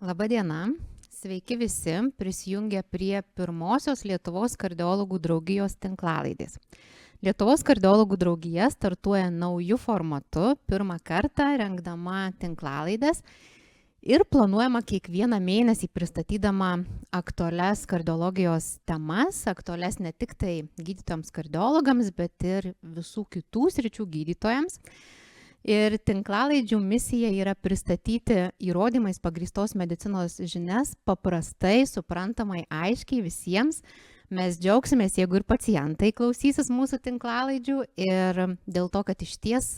Labą dieną, sveiki visi prisijungę prie pirmosios Lietuvos kardiologų draugijos tinklalaidės. Lietuvos kardiologų draugija startuoja naujų formatu, pirmą kartą rengdama tinklalaidės ir planuojama kiekvieną mėnesį pristatydama aktualias kardiologijos temas, aktualias ne tik tai gydytojams kardiologams, bet ir visų kitų sričių gydytojams. Ir tinklalaidžių misija yra pristatyti įrodymais pagrįstos medicinos žinias paprastai, suprantamai, aiškiai visiems. Mes džiaugsimės, jeigu ir pacientai klausysis mūsų tinklalaidžių ir dėl to, kad iš ties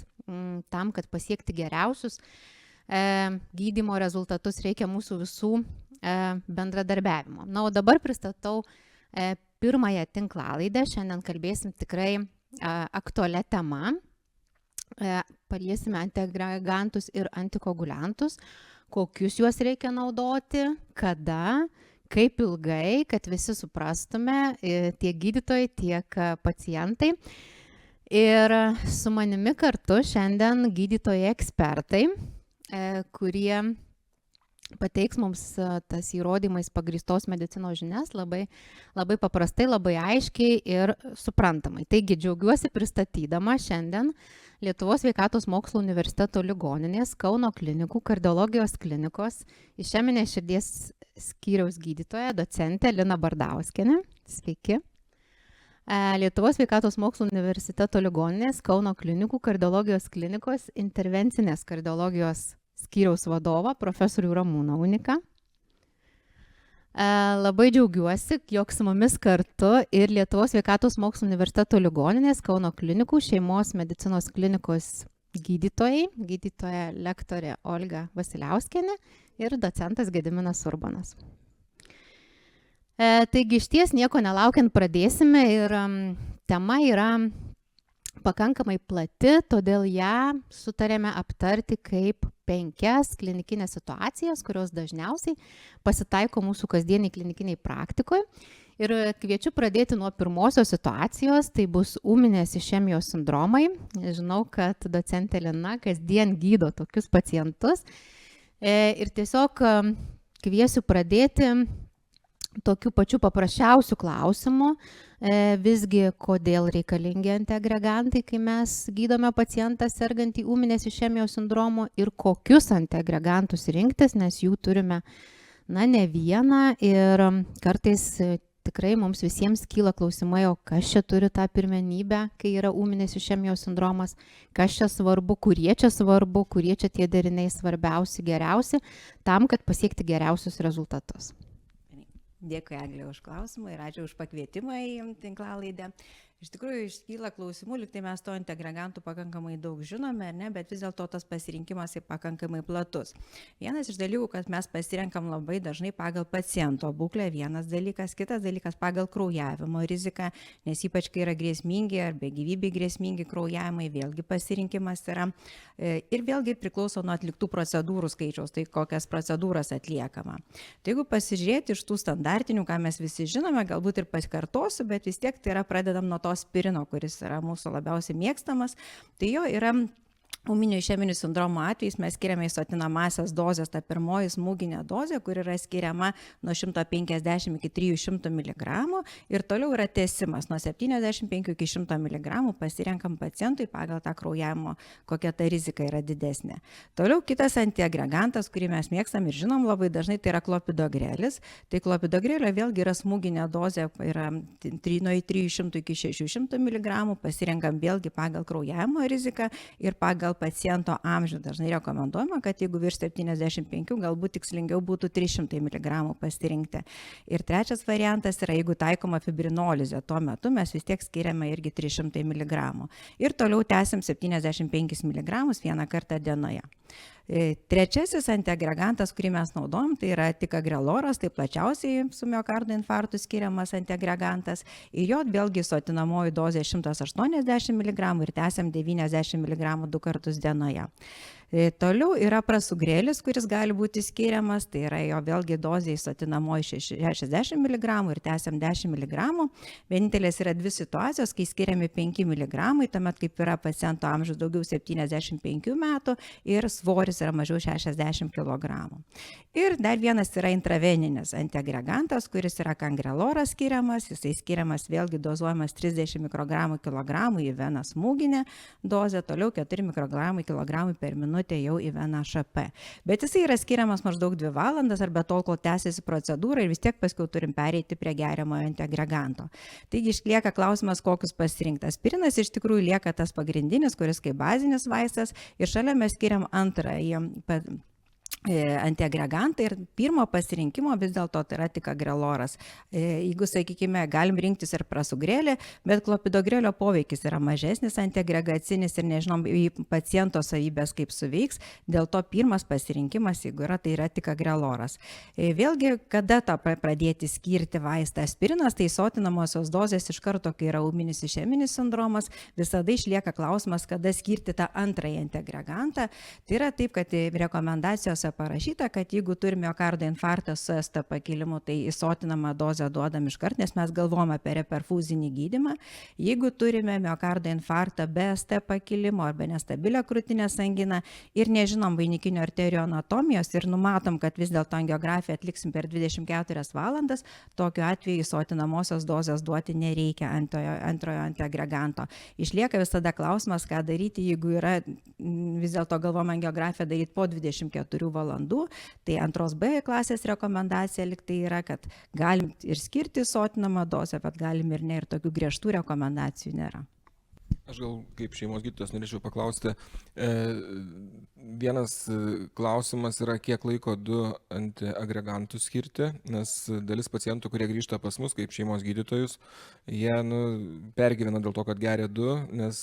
tam, kad pasiekti geriausius gydymo rezultatus, reikia mūsų visų bendradarbiavimo. Na, o dabar pristatau pirmąją tinklalaidę. Šiandien kalbėsim tikrai aktualią temą. Paliesime antiagregantus ir antikoaguliantus, kokius juos reikia naudoti, kada, kaip ilgai, kad visi suprastume, tiek gydytojai, tiek pacientai. Ir su manimi kartu šiandien gydytojai ekspertai, kurie pateiks mums tas įrodymais pagrįstos medicinos žinias labai paprastai, labai aiškiai ir suprantamai. Taigi džiaugiuosi pristatydama šiandien Lietuvos sveikatos mokslų universiteto ligoninės Kauno klinikų kardiologijos klinikos išeminės širdies skyriaus gydytoja, docentė Lina Bardauskienė. Sveiki. Lietuvos sveikatos mokslų universiteto ligoninės Kauno klinikų kardiologijos klinikos intervencinės kardiologijos skyriaus vadovą, profesorių Ramūną Uniką. Labai džiaugiuosi, jog su mumis kartu ir Lietuvos sveikatos mokslų universiteto ligoninės Kauno klinikų šeimos medicinos klinikos gydytoja lektorė Olga Vasiliauskienė ir docentas Gediminas Urbonas. Taigi iš ties nieko nelaukiant pradėsime ir tema yra pakankamai plati, todėl ją sutarėme aptarti kaip 5 klinikinės situacijas, kurios dažniausiai pasitaiko mūsų kasdieniai klinikiniai praktikoje. Ir kviečiu pradėti nuo pirmosios situacijos, tai bus ūminės išemijos sindromai. Žinau, kad docentė Lina kasdien gydo tokius pacientus. Ir tiesiog kviesiu pradėti tokių pačių paprasčiausių klausimų. Visgi, kodėl reikalingi antiagregantai, kai mes gydome pacientą sergantį ūminės išemijos sindromu ir kokius antiagregantus rinktis, nes jų turime ne vieną ir kartais tikrai mums visiems kyla klausimai, o kas čia turi tą pirmenybę, kai yra ūminės išemijos sindromas, kas čia svarbu, kurie čia tie deriniai svarbiausi, geriausi, tam, kad pasiekti geriausius rezultatus. Dėkui, Eglė, už klausimą ir ačiū už pakvietimą į tinklalaidę. Iš tikrųjų, iškyla klausimų, lyg tai mes to antiagregantų pakankamai daug žinome, ne, bet vis dėlto tas pasirinkimas yra pakankamai platus. Vienas iš dalykų, kad mes pasirenkam labai dažnai pagal paciento būklę, vienas dalykas, kitas dalykas pagal kraujavimo riziką, nes ypač kai yra grėsmingi ar be gyvybei grėsmingi kraujavimai, vėlgi pasirinkimas yra. Ir vėlgi priklauso nuo atliktų procedūrų skaičiaus, tai kokias procedūras atliekama. Tai jeigu pasižiūrėti iš tų standartinių, ką mes visi žinome, galbūt ir pasikartosiu, bet vis tiek tai yra pradedam nuo to aspirino, kuris yra mūsų labiausiai mėgstamas, tai jo yra ūminio išeminių sindromo atvejais mes skiriame įsotinamąsias dozes, ta pirmoji smūginė dozė, kur yra skiriama nuo 150 iki 300 mg ir toliau yra tęsimas nuo 75 iki 100 mg pasirenkam pacientui pagal tą kraujavimo, kokia ta rizika yra didesnė. Toliau kitas antiagregantas, kurį mes mėgstam ir žinom labai dažnai, tai yra klopidogrelis. Tai klopidogrelio vėlgi yra smūginė dozė, yra nuo 300 iki 600 mg, pasirenkam vėlgi pagal kraujavimo riziką ir pagal paciento amžių. Dažnai rekomenduojama, kad jeigu virš 75, galbūt tikslingiau būtų 300 mg pasirinkti. Ir trečias variantas yra, jeigu taikoma fibrinolizė, tuo metu mes vis tiek skiriame irgi 300 mg. Ir toliau tęsim 75 mg vieną kartą dienoje. Trečiasis antiagregantas, kurį mes naudojam, tai yra tikagreloras, tai plačiausiai su miokardo infarktu skiriamas antiagregantas. Ir jo vėlgi įsotinamoji dozė 180 mg ir tęsiam 90 mg 2 kartus dienoje. Toliau yra prasugrėlis, kuris gali būti skiriamas, tai yra jo vėlgi dozė įsotinamoji 60 mg ir tęsiam 10 mg. Vienintelės yra dvi situacijos, kai skiriami 5 mg, tuomet kaip yra paciento amžius daugiau 75 metų ir svoris svoris yra mažiau 60 kg. Ir dar vienas yra intraveninis antiagregantas, kuris yra kangreloras skiriamas, jisai skiriamas vėlgi dozuojamas 30 mikrogramų kilogramų į veną smūginę dozę, toliau 4 mikrogramų kilogramų per minutę jau į veną ŠP. Bet jisai yra skiriamas maždaug 2 valandas arba tol, kol tęsiasi procedūra ir vis tiek paskui turim pereiti prie geriamojo antiagreganto. Taigi išlieka klausimas, kokius pasirinkti. Aspirinas iš tikrųjų lieka tas pagrindinis, kuris kaip bazinis vaistas ir šalia mes skiriam antrąjį antiagregantą ir pirmo pasirinkimo vis dėlto tai yra tik agreloras. Jeigu, sakykime, galim rinktis ir prasugrėlį, bet klopidogrelio poveikis yra mažesnis antiagregacinis ir nežinom į paciento savybės kaip suveiks, dėl to pirmas pasirinkimas, jeigu yra, tai yra tik agreloras. Vėlgi, kada tą pradėti skirti vaistą? Aspirinas, tai sotinamosios dozės iš karto, kai yra ūminis išeminis sindromas, visada išlieka klausimas, kada skirti tą antrąjį antiagregantą. Tai yra taip, kad rekomendacijose parašyta, kad jeigu turime miokardo infarktą su ST pakilimu, tai įsotinamą dozę duodam iškart, nes mes galvojame apie reperfuzinį gydymą. Jeigu turime miokardo infarktą be ST pakilimo arba nestabilią krūtinės anginą ir nežinom vainikinio arterijų anatomijos ir numatom, kad vis dėlto angiografiją atliksim per 24 valandas, tokiu atveju įsotinamosios dozės duoti nereikia antrojo antiagreganto. Išlieka visada klausimas, ką daryti, jeigu yra vis dėlto galvojama angiografiją daryti po 24 valandų, tai antros B klasės rekomendacija liktai yra, kad galim ir skirti įsotinamą dozę, bet galim ir ne, ir tokių griežtų rekomendacijų nėra. Aš gal kaip šeimos gydytojas norėčiau paklausti, vienas klausimas yra, kiek laiko 2 antiagregantus skirti, nes dalis pacientų, kurie grįžta pas mus kaip šeimos gydytojus, jie pergyvena dėl to, kad geria 2, nes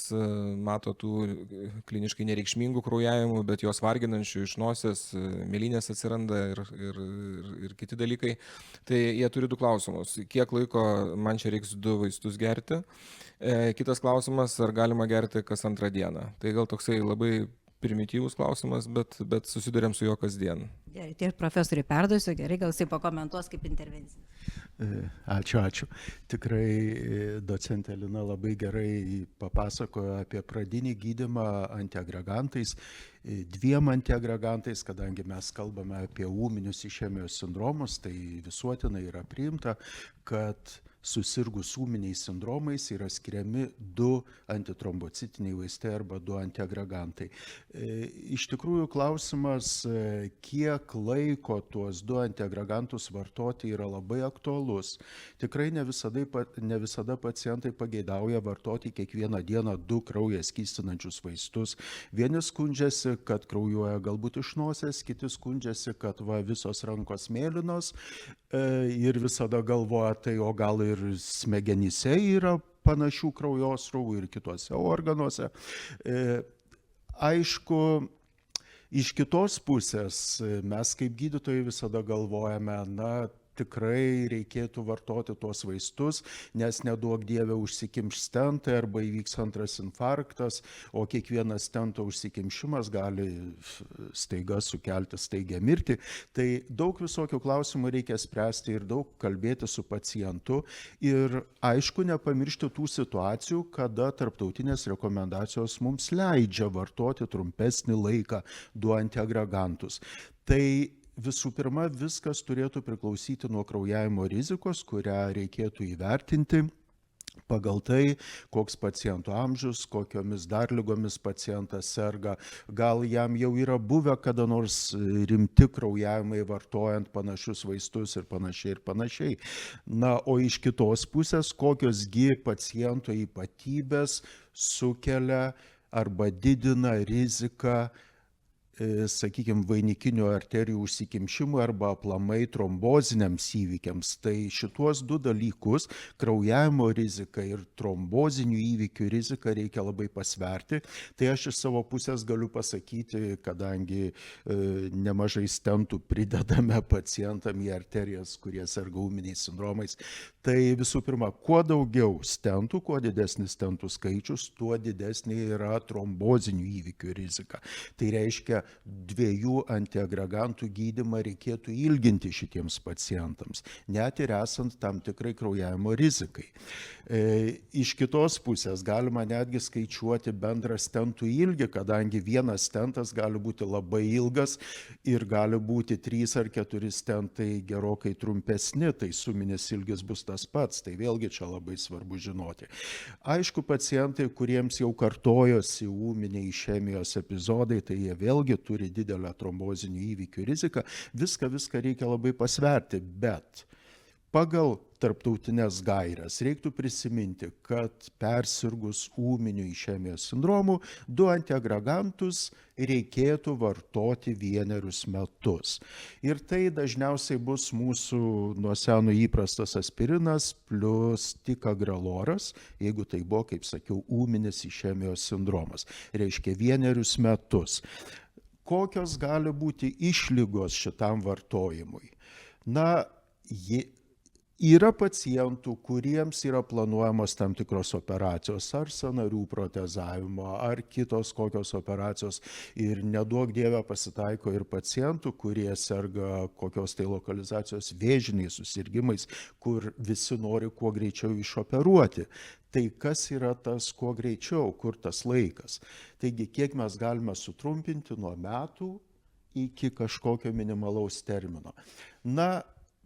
mato tų kliniškai nereikšmingų kraujavimų, bet jos varginančių iš nosies, mėlynės atsiranda ir kiti dalykai. Tai jie turi 2 klausimus. Kiek laiko man čia reiks 2 vaistus gerti? Kitas klausimas, ar galima gerti kas antrą dieną. Tai gal toksai labai primityvus klausimas, bet susidurėm su juo kasdien. Gerai, tai profesoriui perduosiu, gerai, gal jisai pakomentuos kaip intervencija. Ačiū. Tikrai docentė Lina labai gerai papasakojo apie pradinį gydymą antiagregantais. 2 antiagregantais, kadangi mes kalbame apie ūminius išemijos sindromus, tai visuotinai yra priimta, kad susirgus ūminiais sindromais yra skiriami 2 antitrombocitiniai vaistai arba 2 antiagregantai. Iš tikrųjų klausimas, kiek laiko tuos 2 antiagregantus vartoti yra labai aktualus. Tikrai ne visada pacientai pageidauja vartoti kiekvieną dieną 2 kraują skystinančius vaistus. Vieni skundžiasi, kad kraujuoja galbūt iš nosies, kiti skundžiasi, kad visos rankos mėlynos ir visada galvoja, tai o gal ir smegenyse yra panašių kraujosrūvų ir kitose organuose. Aišku, iš kitos pusės mes kaip gydytojai visada galvojame, tikrai reikėtų vartoti tuos vaistus, nes neduok Dieve užsikimš stentai arba įvyks antras infarktas, o kiekvienas stento užsikimšimas gali staiga sukelti staigią mirtį. Tai daug visokių klausimų reikia spręsti ir daug kalbėti su pacientu ir aišku nepamiršti tų situacijų, kada tarptautinės rekomendacijos mums leidžia vartoti trumpesnį laiką 2 antiagregantus. Tai visų pirma, viskas turėtų priklausyti nuo kraujavimo rizikos, kurią reikėtų įvertinti pagal tai, koks paciento amžius, kokiomis dar lygomis pacientas serga. Gal jam jau yra buvę kada nors rimti kraujavimai vartojant panašius vaistus ir panašiai. O iš kitos pusės, kokiosgi paciento ypatybės sukelia arba didina riziką sakykime, vainikinių arterijų užsikimšimui arba aplamai tromboziniams įvykiams. Tai šituos 2 dalykus, kraujavimo riziką ir trombozinių įvykių riziką reikia labai pasverti. Tai aš iš savo pusės galiu pasakyti, kadangi nemažai stentų pridedame pacientam į arterijas, kurie serga ūminiais sindromais. Tai visų pirma, kuo daugiau stentų, kuo didesnis stentų skaičius, tuo didesnė yra trombozinių įvykių rizika. Tai reiškia, 2 antiagregantų gydymą reikėtų ilginti šitiems pacientams, net ir esant tam tikrai kraujavimo rizikai. Iš kitos pusės galima netgi skaičiuoti bendrą stentų ilgį, kadangi vienas stentas gali būti labai ilgas ir gali būti 3 ar 4 stentai gerokai trumpesni, tai suminis ilgis bus tas pats, tai vėlgi čia labai svarbu žinoti. Aišku, pacientai, kuriems jau kartojosi ūminiai išemijos epizodai, tai jie vėlgi turi didelę trombozinių įvykių riziką, viską reikia labai pasverti, bet pagal tarptautinės gaires reiktų prisiminti, kad persirgus ūminiu išemijos sindromu 2 antiagregantus reikėtų vartoti 1 metus. Ir tai dažniausiai bus mūsų nuo seno įprastas aspirinas plus tikagraloras, jeigu tai buvo, kaip sakiau, ūminis išemijos sindromas. Reiškia 1 metus. Kokios gali būti išlygos šitam vartojimui? Na, yra pacientų, kuriems yra planuojamos tam tikros operacijos, ar sąnarių protezavimo, ar kitos kokios operacijos. Ir neduok Dieve pasitaiko ir pacientų, kurie serga kokios tai lokalizacijos vėžiniais susirgimais, kur visi nori kuo greičiau išoperuoti. Tai kas yra tas kuo greičiau, kur tas laikas? Taigi, kiek mes galime sutrumpinti nuo metų iki kažkokio minimalaus termino? Na,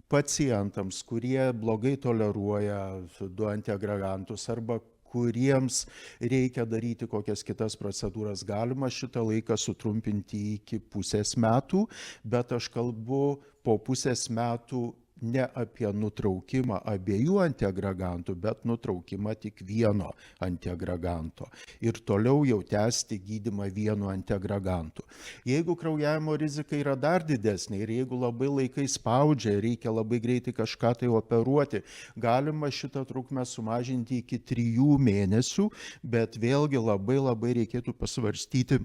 pacientams, kurie blogai toleruoja 2 antiagregantus arba kuriems reikia daryti kokias kitas procedūras, galima šitą laiką sutrumpinti iki pusės metų, bet aš kalbu po pusės metų ne apie nutraukimą abiejų antiagregantų, bet nutraukimą tik 1 antiagreganto ir toliau jau tęsti gydymą 1 antiagregantu. Jeigu kraujavimo rizika yra dar didesnė ir jeigu labai laikai spaudžia, reikia labai greitai kažką tai operuoti, galima šitą trukmę sumažinti iki 3 mėnesių, bet vėlgi labai reikėtų pasvarstyti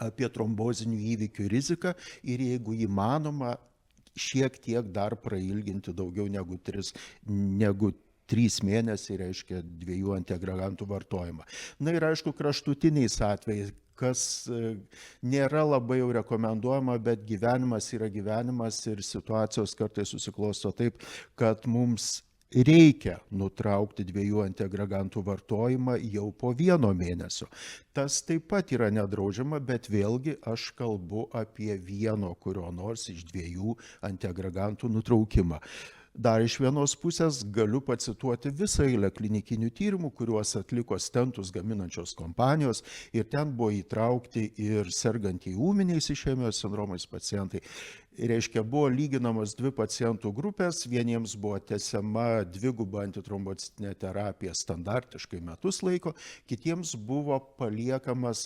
apie trombozinių įvykių riziką ir jeigu įmanoma, šiek tiek dar prailginti daugiau negu 3 mėnesiai, reiškia 2 antiagregantų vartojimą. Na ir aišku, kraštutiniais atvejais, kas nėra labai jau rekomenduojama, bet gyvenimas yra gyvenimas ir situacijos kartais susiklosto taip, kad mums reikia nutraukti 2 antiagregantų vartojimą jau po 1 mėnesio. Tas taip pat yra nedraudžiama, bet vėlgi aš kalbu apie 1 kurio nors iš 2 antiagregantų nutraukimą. Dar iš vienos pusės galiu pacituoti visą eilę klinikinių tyrimų, kuriuos atliko stentus gaminančios kompanijos ir ten buvo įtraukti ir sergantieji ūminiais išemijos sindromais pacientai. Reiškia, buvo lyginamos 2 pacientų grupės, vieniems buvo tęsiama 2 antitrombocitinė terapija standartiškai metus laiko, kitiems buvo paliekamas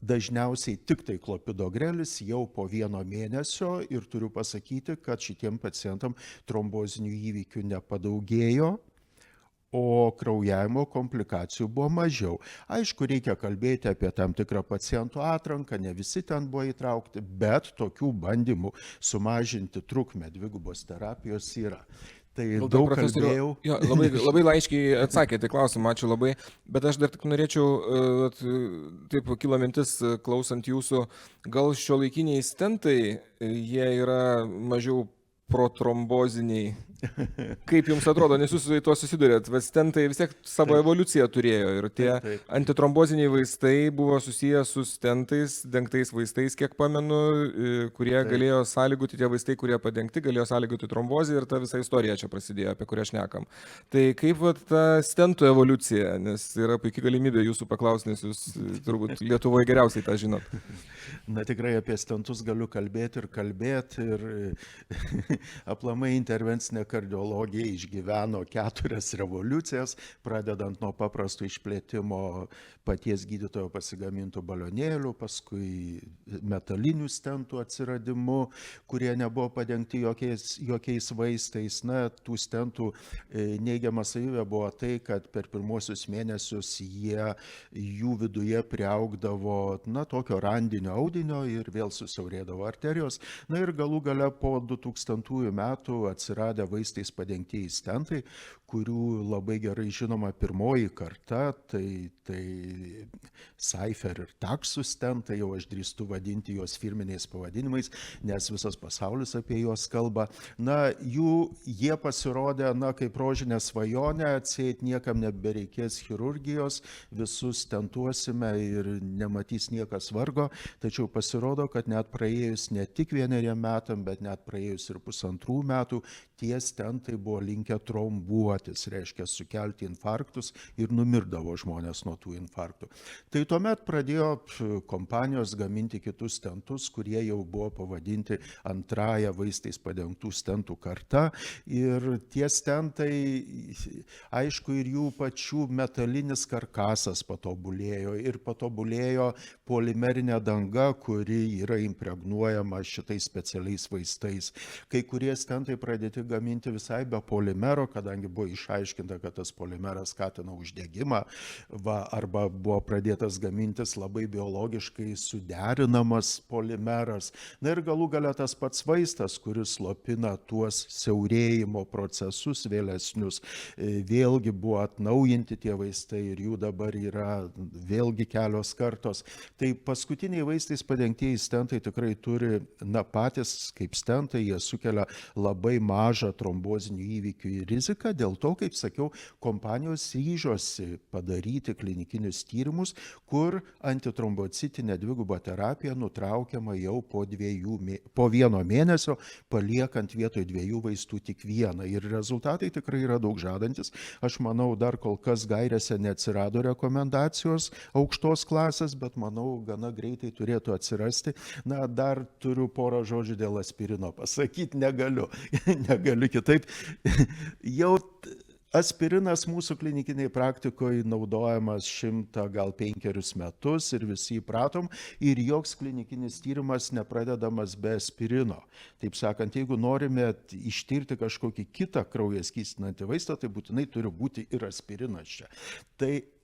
dažniausiai tik tai klopidogrelis jau po 1 mėnesio ir turiu pasakyti, kad šitiem pacientam trombozinių įvykių nepadaugėjo, o kraujavimo komplikacijų buvo mažiau. Aišku, reikia kalbėti apie tam tikrą pacientų atranką, ne visi ten buvo įtraukti, bet tokių bandymų sumažinti trukmę 2 terapijos yra. Tai daug kalbėjau. Jo, labai aiškiai atsakėte klausimą, ačiū labai, bet aš dar tik norėčiau, taip kilo mintis klausant jūsų, gal šiuolaikiniai stentai, jie yra mažiau protromboziniai. Kaip jums atrodo, nes jūs su tuo susidurėt, bet stentai vis tiek savo evoliuciją turėjo ir tie antitromboziniai vaistai buvo susiję su stentais, dengtais vaistais, kiek pamenu, kurie galėjo sąlygoti, tie vaistai, kurie padengti, galėjo sąlygoti trombozį ir ta visa istorija čia prasidėjo, apie kurią šnekam. Tai kaip ta stentų evoliucija, nes yra puikia galimybė jūsų paklausti, nes jūs turbūt Lietuvoje geriausiai tą žinot. Na tikrai apie stentus galiu kalbėti ir aplamai intervencinė kardiologija išgyveno 4 revoliucijas, pradedant nuo paprasto išplėtimo paties gydytojo pasigamintų balionėlių, paskui metalinių stentų atsiradimu, kurie nebuvo padengti jokiais vaistais. Na, tų stentų neigiama savybė buvo tai, kad per pirmuosius mėnesius jų viduje priaugdavo tokio randinio audinio ir vėl susiaurėdavo arterijos. Na ir galų gale po 2000 metų atsiradę vaistais padengtieji stentai, kurių labai gerai žinoma pirmoji karta, tai Cypher ir Taxus stentai, jau aš drįstu vadinti juos firminiais pavadinimais, nes visas pasaulis apie juos kalba. Na, jie pasirodė, kaip rožinė svajonė, atseit niekam nebereikės chirurgijos, visus stentuosime ir nematys niekas vargo, tačiau pasirodo, kad net praėjus ne tik 1 metam, bet net praėjus ir 1,5 metų, tie stentai buvo linkę trombuotis, reiškia sukelti infarktus ir numirdavo žmonės nuo tų infarktų. Tai tuomet pradėjo kompanijos gaminti kitus stentus, kurie jau buvo pavadinti antrąją vaistais padengtų stentų karta. Ir tie stentai, aišku, ir jų pačių metalinis karkasas patobulėjo ir patobulėjo polimerinė danga, kuri yra impregnuojama šitais specialiais vaistais. Kai kurie stentai pradėti gaminti visai be polimero, kadangi buvo išaiškinta, kad tas polimeras skatina uždegimą, arba buvo pradėtas gamintis labai biologiškai suderinamas polimeras. Na ir galų gale tas pats vaistas, kuris slopina tuos siaurėjimo procesus vėlesnius, vėlgi buvo atnaujinti tie vaistai ir jų dabar yra vėlgi kelios kartos. Tai paskutiniai vaistais padengtieji stentai tikrai turi, patys kaip stentai, jie sukelia labai mažą trombozinių įvykių riziką, dėl to, kaip sakiau, kompanijos ryžosi padaryti klinikinius tyrimus, kur antitrombocitinė dviguba terapija nutraukiama jau po 1 mėnesio, paliekant vietoj 2 vaistų tik 1. Ir rezultatai tikrai yra daug žadantis. Aš manau, dar kol kas gairėse neatsirado rekomendacijos aukštos klasės, bet manau, gana greitai turėtų atsirasti. Na, dar turiu porą žodžių dėl aspirino pasakyti, negaliu kitaip. Jau aspirinas mūsų klinikiniai praktikoje naudojamas 100 gal 5 metus ir visi įpratom ir joks klinikinis tyrimas nepradedamas be aspirino. Taip sakant, jeigu norime ištirti kažkokį kitą kraują skystinantį vaistą, tai būtinai turi būti ir aspirinas čia.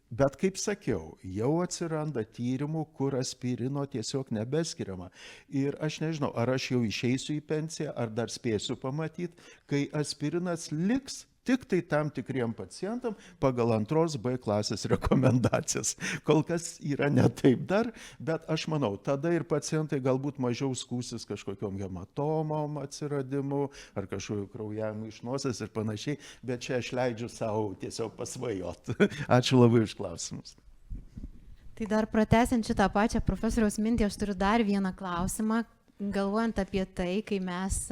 Bet kaip sakiau, jau atsiranda tyrimų, kur aspirino tiesiog nebeskiriama. Ir aš nežinau, ar aš jau išeisiu į pensiją, ar dar spėsiu pamatyti, kai aspirinas liks tik tai tam tikriem pacientam pagal 2 B klasės rekomendacijas. Kol kas yra ne taip dar, bet aš manau, tada ir pacientai galbūt mažiau skūsis kažkokiom hematomom atsiradimu ar kažkokiu kraujavimu iš nosies ir panašiai, bet čia aš leidžiu savo tiesiog pasvajot. Ačiū labai už klausimus. Tai dar pratęsiant šitą pačią profesoriaus mintį, aš turiu dar vieną klausimą, galvojant apie tai, kai mes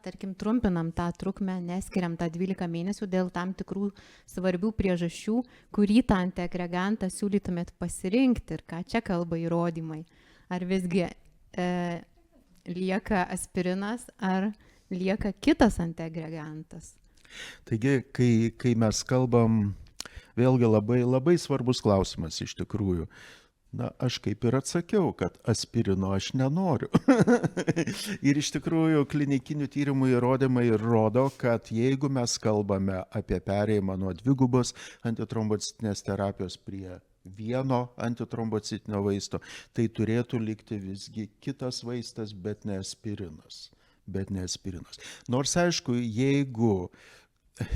tarkim, trumpinam tą trukmę, neskiriam tą 12 mėnesių dėl tam tikrų svarbių priežasčių, kurį tą antiagregantą siūlytumėt pasirinkti ir ką čia kalba įrodymai. Ar visgi lieka aspirinas, ar lieka kitas antiagregantas? Taigi, kai mes kalbam, vėlgi labai svarbus klausimas iš tikrųjų. Na, aš kaip ir atsakiau, kad aspirino aš nenoriu. Ir iš tikrųjų klinikinių tyrimų įrodymai rodo, kad jeigu mes kalbame apie perėjimą nuo 2 antitrombocitinės terapijos prie 1 antitrombocitinio vaisto, tai turėtų likti visgi kitas vaistas, bet ne aspirinas. Nors aišku, jeigu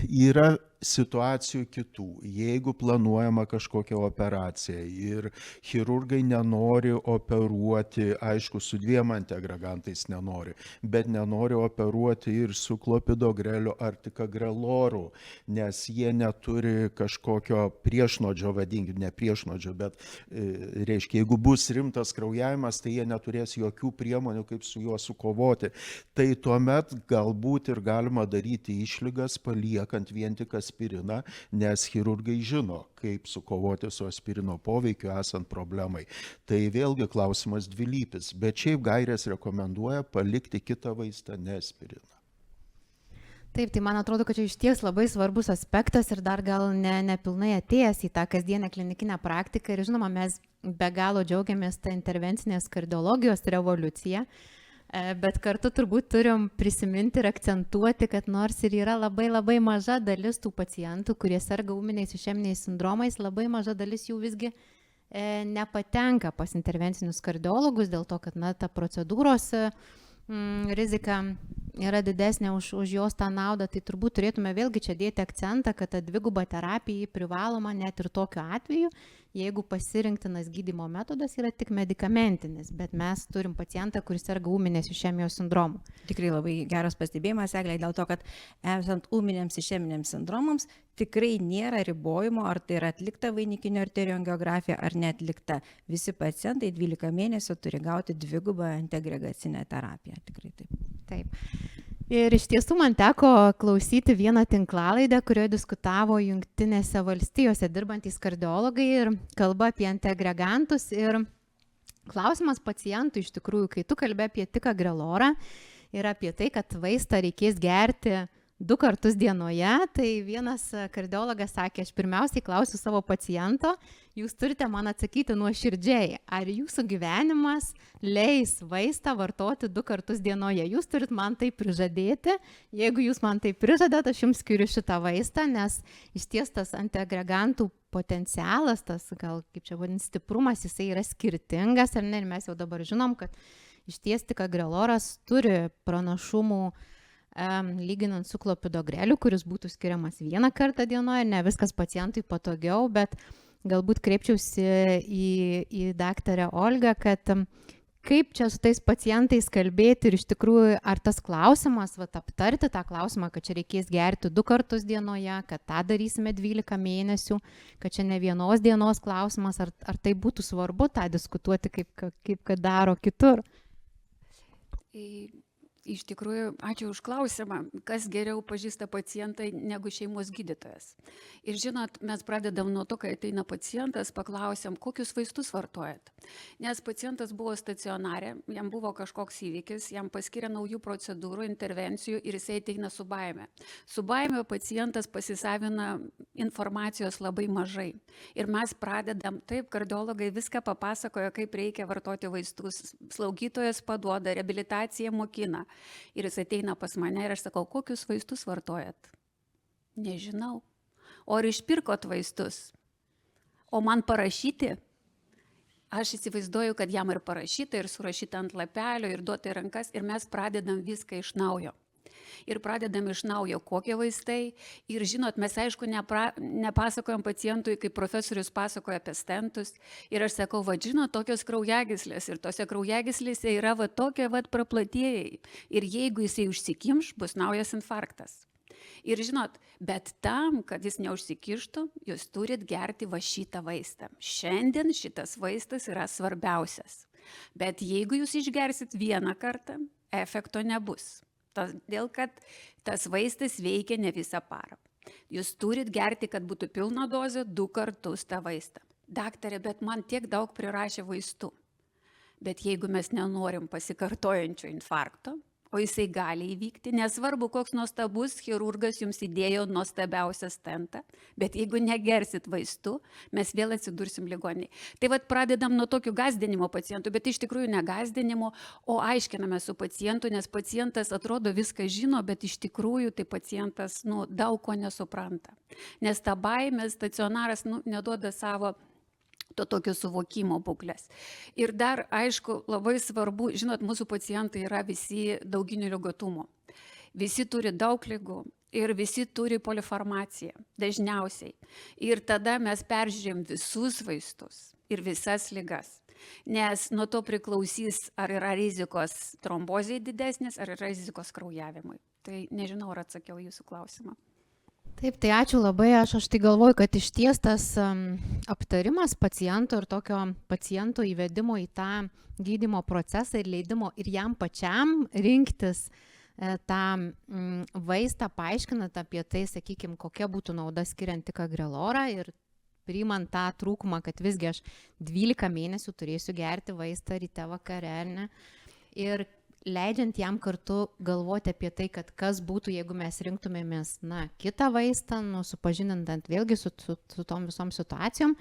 yra situacijų kitų, jeigu planuojama kažkokia operacija ir chirurgai nenori operuoti, aišku, su 2 antiagregantais nenori, bet nenori operuoti ir su klopidogreliu ar tikagrelorų, nes jie neturi kažkokio priešnodžio, vadinkime, ne priešnodžio, bet reiškia, jeigu bus rimtas kraujavimas, tai jie neturės jokių priemonių, kaip su juo sukovoti. Tai tuomet galbūt ir galima daryti išlygas, paliekant vien tik aspiriną, nes chirurgai žino, kaip sukovoti su aspirino poveikiu esant problemai. Tai vėlgi klausimas dvilypis, bet šiaip gairės rekomenduoja palikti kitą vaistą, ne aspiriną. Taip, tai man atrodo, kad čia iš ties labai svarbus aspektas ir dar gal nepilnai atėjęs į tą kasdienę klinikinę praktiką. Ir žinoma, mes be galo džiaugiamės tą intervencinės kardiologijos revoliuciją, bet kartu turbūt turim prisiminti ir akcentuoti, kad nors ir yra labai maža dalis tų pacientų, kurie serga ūminiais išeminiais sindromais, labai maža dalis jų visgi nepatenka pas intervencinius kardiologus dėl to, kad ta procedūros rizika yra didesnė už jos tą naudą, tai turbūt turėtume vėlgi čia dėti akcentą, kad ta dviguba terapija privaloma net ir tokiu atveju, jeigu pasirinktinas gydymo metodas yra tik medikamentinis, bet mes turim pacientą, kuris serga ūminės išemijos sindromu. Tikrai labai geras pastebėjimas, Eglė, dėl to, kad esant ūminėms išeminiams sindromams tikrai nėra ribojimo, ar tai yra atlikta vainikinio arterijų angiografija ar neatlikta. Visi pacientai 12 mėnesių turi gauti dvigubą antiagregacinę terapiją. Tikrai taip. Taip. Ir iš tiesų man teko klausyti vieną tinklalaidę, kurioje diskutavo Jungtinėse valstijose dirbantys kardiologai ir kalba apie antiagregantus. Ir klausimas pacientui iš tikrųjų, kai tu kalbė apie ticagrelorą ir apie tai, kad vaistą reikės gerti 2 kartus dienoje, tai vienas kardiologas sakė, aš pirmiausiai klausiu savo paciento, jūs turite man atsakyti nuoširdžiai, ar jūsų gyvenimas leis vaistą vartoti 2 kartus dienoje. Jūs turit man tai prižadėti, jeigu jūs man tai prižadat, aš jums skiriu šitą vaistą, nes iš ties tas antiagregantų potencialas, tas gal kaip čia vadinasi stiprumas, jisai yra skirtingas, ar ne, ir mes jau dabar žinom, kad iš ties ticagreloras turi pranašumų lyginant su klopidogreliu, kuris būtų skiriamas 1 kartą dienoje, ne viskas pacientui patogiau, bet galbūt kreipčiausi į daktarę Olgą, kad kaip čia su tais pacientais kalbėti ir iš tikrųjų, ar tas klausimas, aptarti tą klausimą, kad čia reikės gerti 2 kartus dienoje, kad tą darysime 12 mėnesių, kad čia ne vienos dienos klausimas, ar tai būtų svarbu tą diskutuoti, kaip kad daro kitur. Iš tikrųjų, ačiū už klausimą, kas geriau pažįsta pacientą negu šeimos gydytojas. Ir žinot, mes pradedam nuo to, kai ateina pacientas, paklausiam, kokius vaistus vartojat. Nes pacientas buvo stacionare, jam buvo kažkoks įvykis, jam paskiria naujų procedūrų, intervencijų ir jisai ateina su baime. Su baime pacientas pasisavina informacijos labai mažai. Ir mes pradedam, taip, kardiologai viską papasakojo, kaip reikia vartoti vaistus. Slaugytojas paduoda, reabilitacija mokina. Ir jis ateina pas mane ir aš sakau, kokius vaistus vartojat? Nežinau. O ar išpirkot vaistus? O man parašyti? Aš įsivaizduoju, kad jam ir parašyta, ir surašyta ant lapelio, ir duota į rankas, ir mes pradedam viską iš naujo. Ir pradedam iš naujo, kokie vaistai. Ir žinot, mes aišku nepasakojam pacientui, kaip profesorius pasakoja apie stentus. Ir aš sakau, žinot, tokios kraujagyslės. Ir tose kraujagyslėse yra tokie praplatėjai. Ir jeigu jisai užsikimš, bus naujas infarktas. Ir žinot, bet tam, kad jis neužsikištų, jūs turit gerti šitą vaistą. Šiandien šitas vaistas yra svarbiausias. Bet jeigu jūs išgersit 1 kartą, efekto nebus. Todėl, kad tas vaistas veikia ne visą parą. Jūs turit gerti, kad būtų pilna dozė 2 kartus tą vaistą. Daktarė, bet man tiek daug prirašė vaistų. Bet jeigu mes nenorim pasikartojančio infarkto, o jisai gali įvykti, nesvarbu, koks nuostabus chirurgas jums įdėjo nuostabiausią stentą, bet jeigu negersit vaistų, mes vėl atsidursim ligoninėje. Tai pradedam nuo tokių gąsdinimo pacientų, bet iš tikrųjų ne gąsdinimo, o aiškiname su pacientu, nes pacientas atrodo viską žino, bet iš tikrųjų tai pacientas daug ko nesupranta. Nes ta baimė, stacionaras neduoda savo to tokio suvokimo būklės. Ir dar, aišku, labai svarbu, žinot, mūsų pacientai yra visi dauginių ligotumo. Visi turi daug ligų ir visi turi polifarmaciją, dažniausiai. Ir tada mes peržiūrėjom visus vaistus ir visas ligas. Nes nuo to priklausys, ar yra rizikos trombozei didesnis, ar yra rizikos kraujavimui. Tai nežinau, ar atsakiau jūsų klausimą. Taip, tai ačiū labai, aš tai galvoju, kad iš ties tas aptarimas paciento ir tokio paciento įvedimo į tą gydymo procesą ir leidimo ir jam pačiam rinktis tą vaistą, paaiškinant apie tai, sakykime, kokia būtų nauda skiriant ticagrelorą ir priimant tą trūkumą, kad visgi aš 12 mėnesių turėsiu gerti vaistą ryte vakare, ne? Ir leidžiant jam kartu galvoti apie tai, kad kas būtų, jeigu mes rinktumėmės kitą vaistą, supažindinant vėlgi su tom visom situacijom.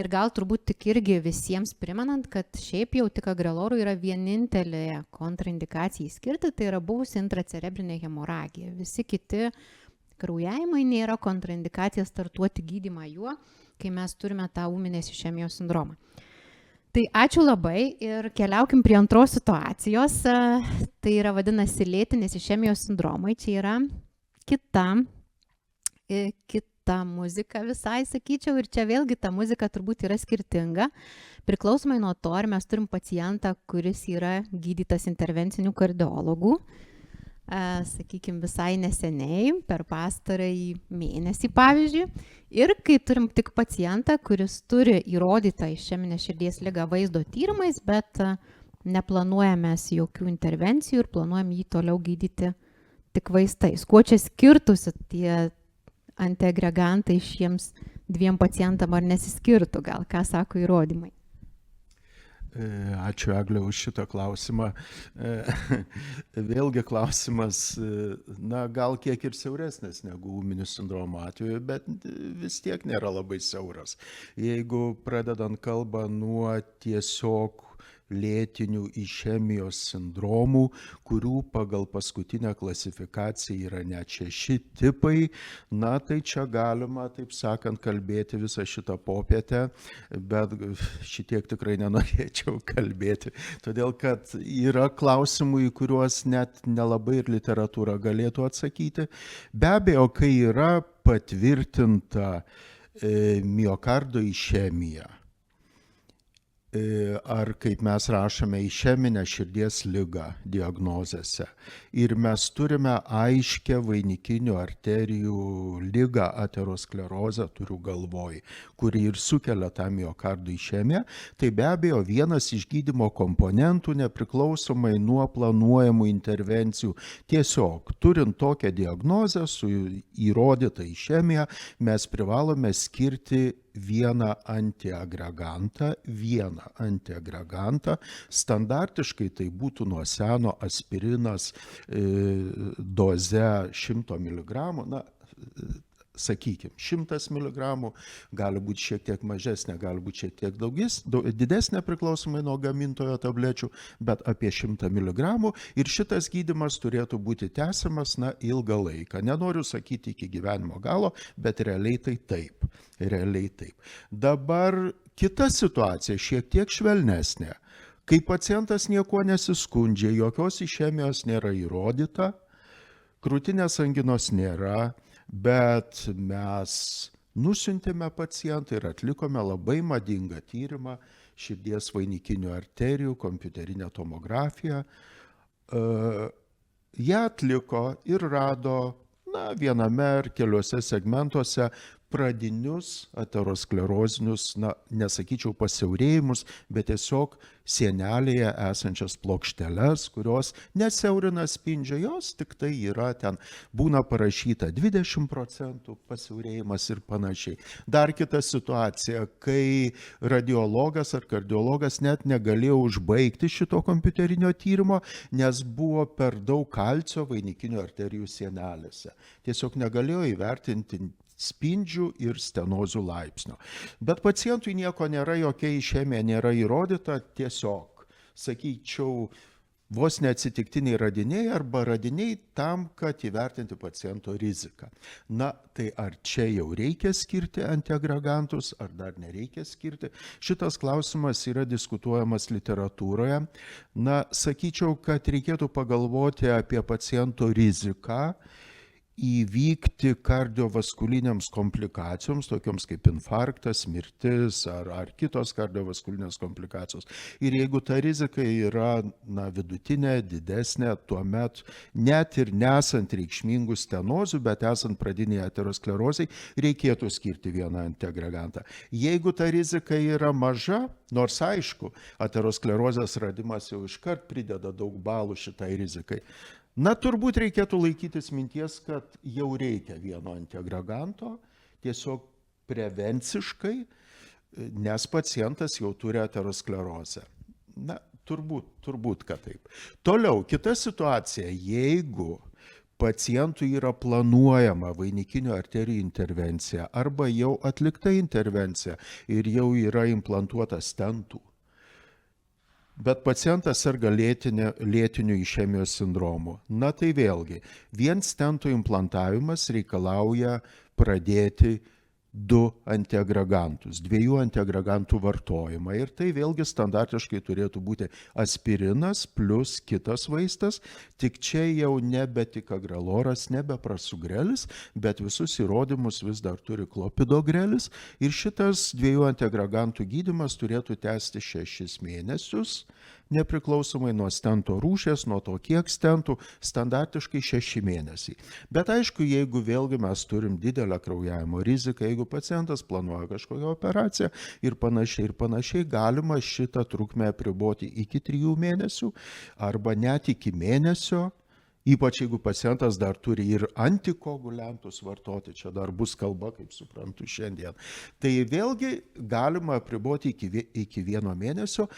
Ir gal turbūt tik irgi visiems primenant, kad šiaip jau ticagrelorui yra vienintelė kontraindikacija skirti, tai yra buvusi intracerebrinė hemoragija. Visi kiti kraujavimai nėra kontraindikacija startuoti gydymą juo, kai mes turime tą ūminės išemijos sindromą. Tai ačiū labai ir keliaukim prie antros situacijos. Tai yra vadinasi lėtinės išemijos sindromai. Čia yra kita muzika visai, sakyčiau, ir čia vėlgi ta muzika turbūt yra skirtinga, priklausomai nuo to, ar mes turim pacientą, kuris yra gydytas intervencinių kardiologų, sakykime, visai neseniai, per pastarąjį mėnesį, pavyzdžiui, ir kai turim tik pacientą, kuris turi įrodytą išeminės širdies ligą vaizdo tyrimais, bet neplanuojame jokių intervencijų ir planuojam jį toliau gydyti tik vaistais. Kuo čia skirtusi tie antiagregantai šiems dviem pacientam, ar nesiskirtų, gal ką sako įrodymai? Ačiū, Eglė, už šitą klausimą. Vėlgi klausimas, gal kiek ir siauresnis negu ūminių sindromo atveju, bet vis tiek nėra labai siauras. Jeigu pradedant kalbą nuo tiesiog lėtinių išemijos sindromų, kurių pagal paskutinę klasifikaciją yra net 6 tipai, tai čia galima, taip sakant, kalbėti visą šitą popietę, bet šitiek tikrai nenorėčiau kalbėti, todėl kad yra klausimų, į kuriuos net nelabai ir literatūra galėtų atsakyti. Be abejo, kai yra patvirtinta miokardo išemija, ar kaip mes rašome išeminę širdies ligą diagnozėse. Ir mes turime aiškę vainikinių arterijų ligą, aterosklerozę, turiu galvoj, kuri ir sukelia tą miokardo išemiją. Tai be abejo vienas iš gydymo komponentų, nepriklausomai nuo planuojamų intervencijų. Tiesiog turint tokią diagnozę su įrodyta išemija, mes privalome skirti vieną antiagregantą. Standartiškai tai būtų nuo seno aspirinas doze 100 mg, sakykime, 100 mg, gali būti šiek tiek mažesnė, gali būti šiek tiek didesnė priklausomai nuo gamintojo tablečių, bet apie 100 mg ir šitas gydymas turėtų būti tęsiamas ilgą laiką. Nenoriu sakyti iki gyvenimo galo, bet realiai tai taip. Dabar kita situacija, šiek tiek švelnesnė. Kai pacientas niekuo nesiskundžia, jokios išemijos nėra įrodyta, krūtinės anginos nėra, bet mes nusiuntėme pacientą ir atlikome labai madingą tyrimą, širdies vainikinių arterijų, kompiuterinę tomografiją. Ją atliko ir rado viename ar keliuose segmentuose pradinius aterosklerozinius, nesakyčiau pasiaurėjimus, bet tiesiog sienelėje esančias plokšteles, kurios nesiaurina spindžio, jos tik tai yra ten, būna parašyta 20% pasiaurėjimas ir panašiai. Dar kita situacija, kai radiologas ar kardiologas net negalėjo užbaigti šito kompiuterinio tyrimo, nes buvo per daug kalcio vainikinių arterijų sienelėse. Tiesiog negalėjo įvertinti spindžių ir stenozių laipsnio. Bet pacientui nieko nėra, jokia išemija nėra įrodyta, tiesiog, sakyčiau, vos neatsitiktiniai radiniai arba radiniai tam, kad įvertinti paciento riziką. Tai ar čia jau reikia skirti antiagregantus, ar dar nereikia skirti? Šitas klausimas yra diskutuojamas literatūroje. Sakyčiau, kad reikėtų pagalvoti apie paciento riziką įvykti kardiovaskuliniams komplikacijoms, tokioms kaip infarktas, mirtis ar kitos kardiovaskulinės komplikacijos. Ir jeigu ta rizika yra vidutinė, didesnė, tuomet net ir nesant reikšmingų stenozių, bet esant pradiniai aterosklerozei, reikėtų skirti vieną antiagregantą. Jeigu ta rizika yra maža, nors aišku, aterosklerozės radimas jau iškart prideda daug balų šitai rizikai, turbūt reikėtų laikytis minties, kad jau reikia vieno antiagreganto, tiesiog prevenciškai, nes pacientas jau turi aterosklerozę. Turbūt, kad taip. Toliau, kita situacija, jeigu pacientui yra planuojama vainikinių arterijų intervencija arba jau atlikta intervencija ir jau yra implantuota stentų, bet pacientas serga lėtiniu išemijos sindromu. Tai vėlgi, vien stentų implantavimas reikalauja pradėti 2 antiagregantus, 2 antiagregantų vartojimą. Ir tai vėlgi standartiškai turėtų būti aspirinas plus kitas vaistas, tik čia jau nebe tikagreloras, nebe prasugrelis, bet visus įrodymus vis dar turi klopidogrelis. Ir šitas 2 antiagregantų gydymas turėtų tęsti 6 mėnesius, nepriklausomai nuo stento rūšies, nuo to, kiek stentų, standartiškai 6 mėnesiai. Bet aišku, jeigu vėlgi mes turim didelę kraujavimo riziką, jeigu pacientas planuoja kažkokią operaciją ir panašiai, galima šitą trukmę apriboti iki 3 mėnesių arba net iki mėnesio. Ypač jeigu pacientas dar turi ir antikoaguliantus vartoti, čia dar bus kalba, kaip suprantu šiandien. Tai vėlgi galima apriboti iki 1 mėnesio,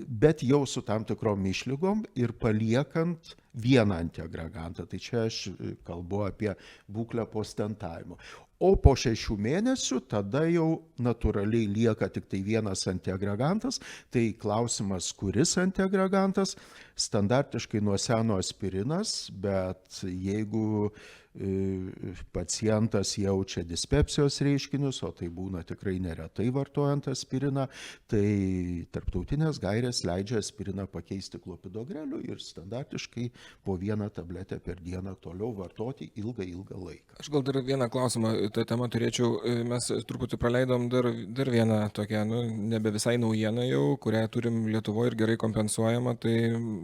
bet jau su tam tikrom išlygom ir paliekant vieną antiagregantą. Tai čia aš kalbu apie būklę po stentavimo. O po 6 mėnesių tada jau natūraliai lieka tik tai vienas antiagregantas. Tai klausimas, kuris antiagregantas, standartiškai nuo seno aspirinas, bet jeigu pacientas jaučia dispepsijos reiškinius, o tai būna tikrai neretai vartojant aspiriną, tai tarptautinės gairės leidžia aspiriną pakeisti klopidogreliu ir standartiškai po 1 tabletę per dieną toliau vartoti ilgą laiką. Aš gal dar vieną klausimą tą temą turėčiau. Mes truputį praleidom dar vieną tokią, nebe visai naujieną jau, kurią turim Lietuvoje ir gerai kompensuojama, tai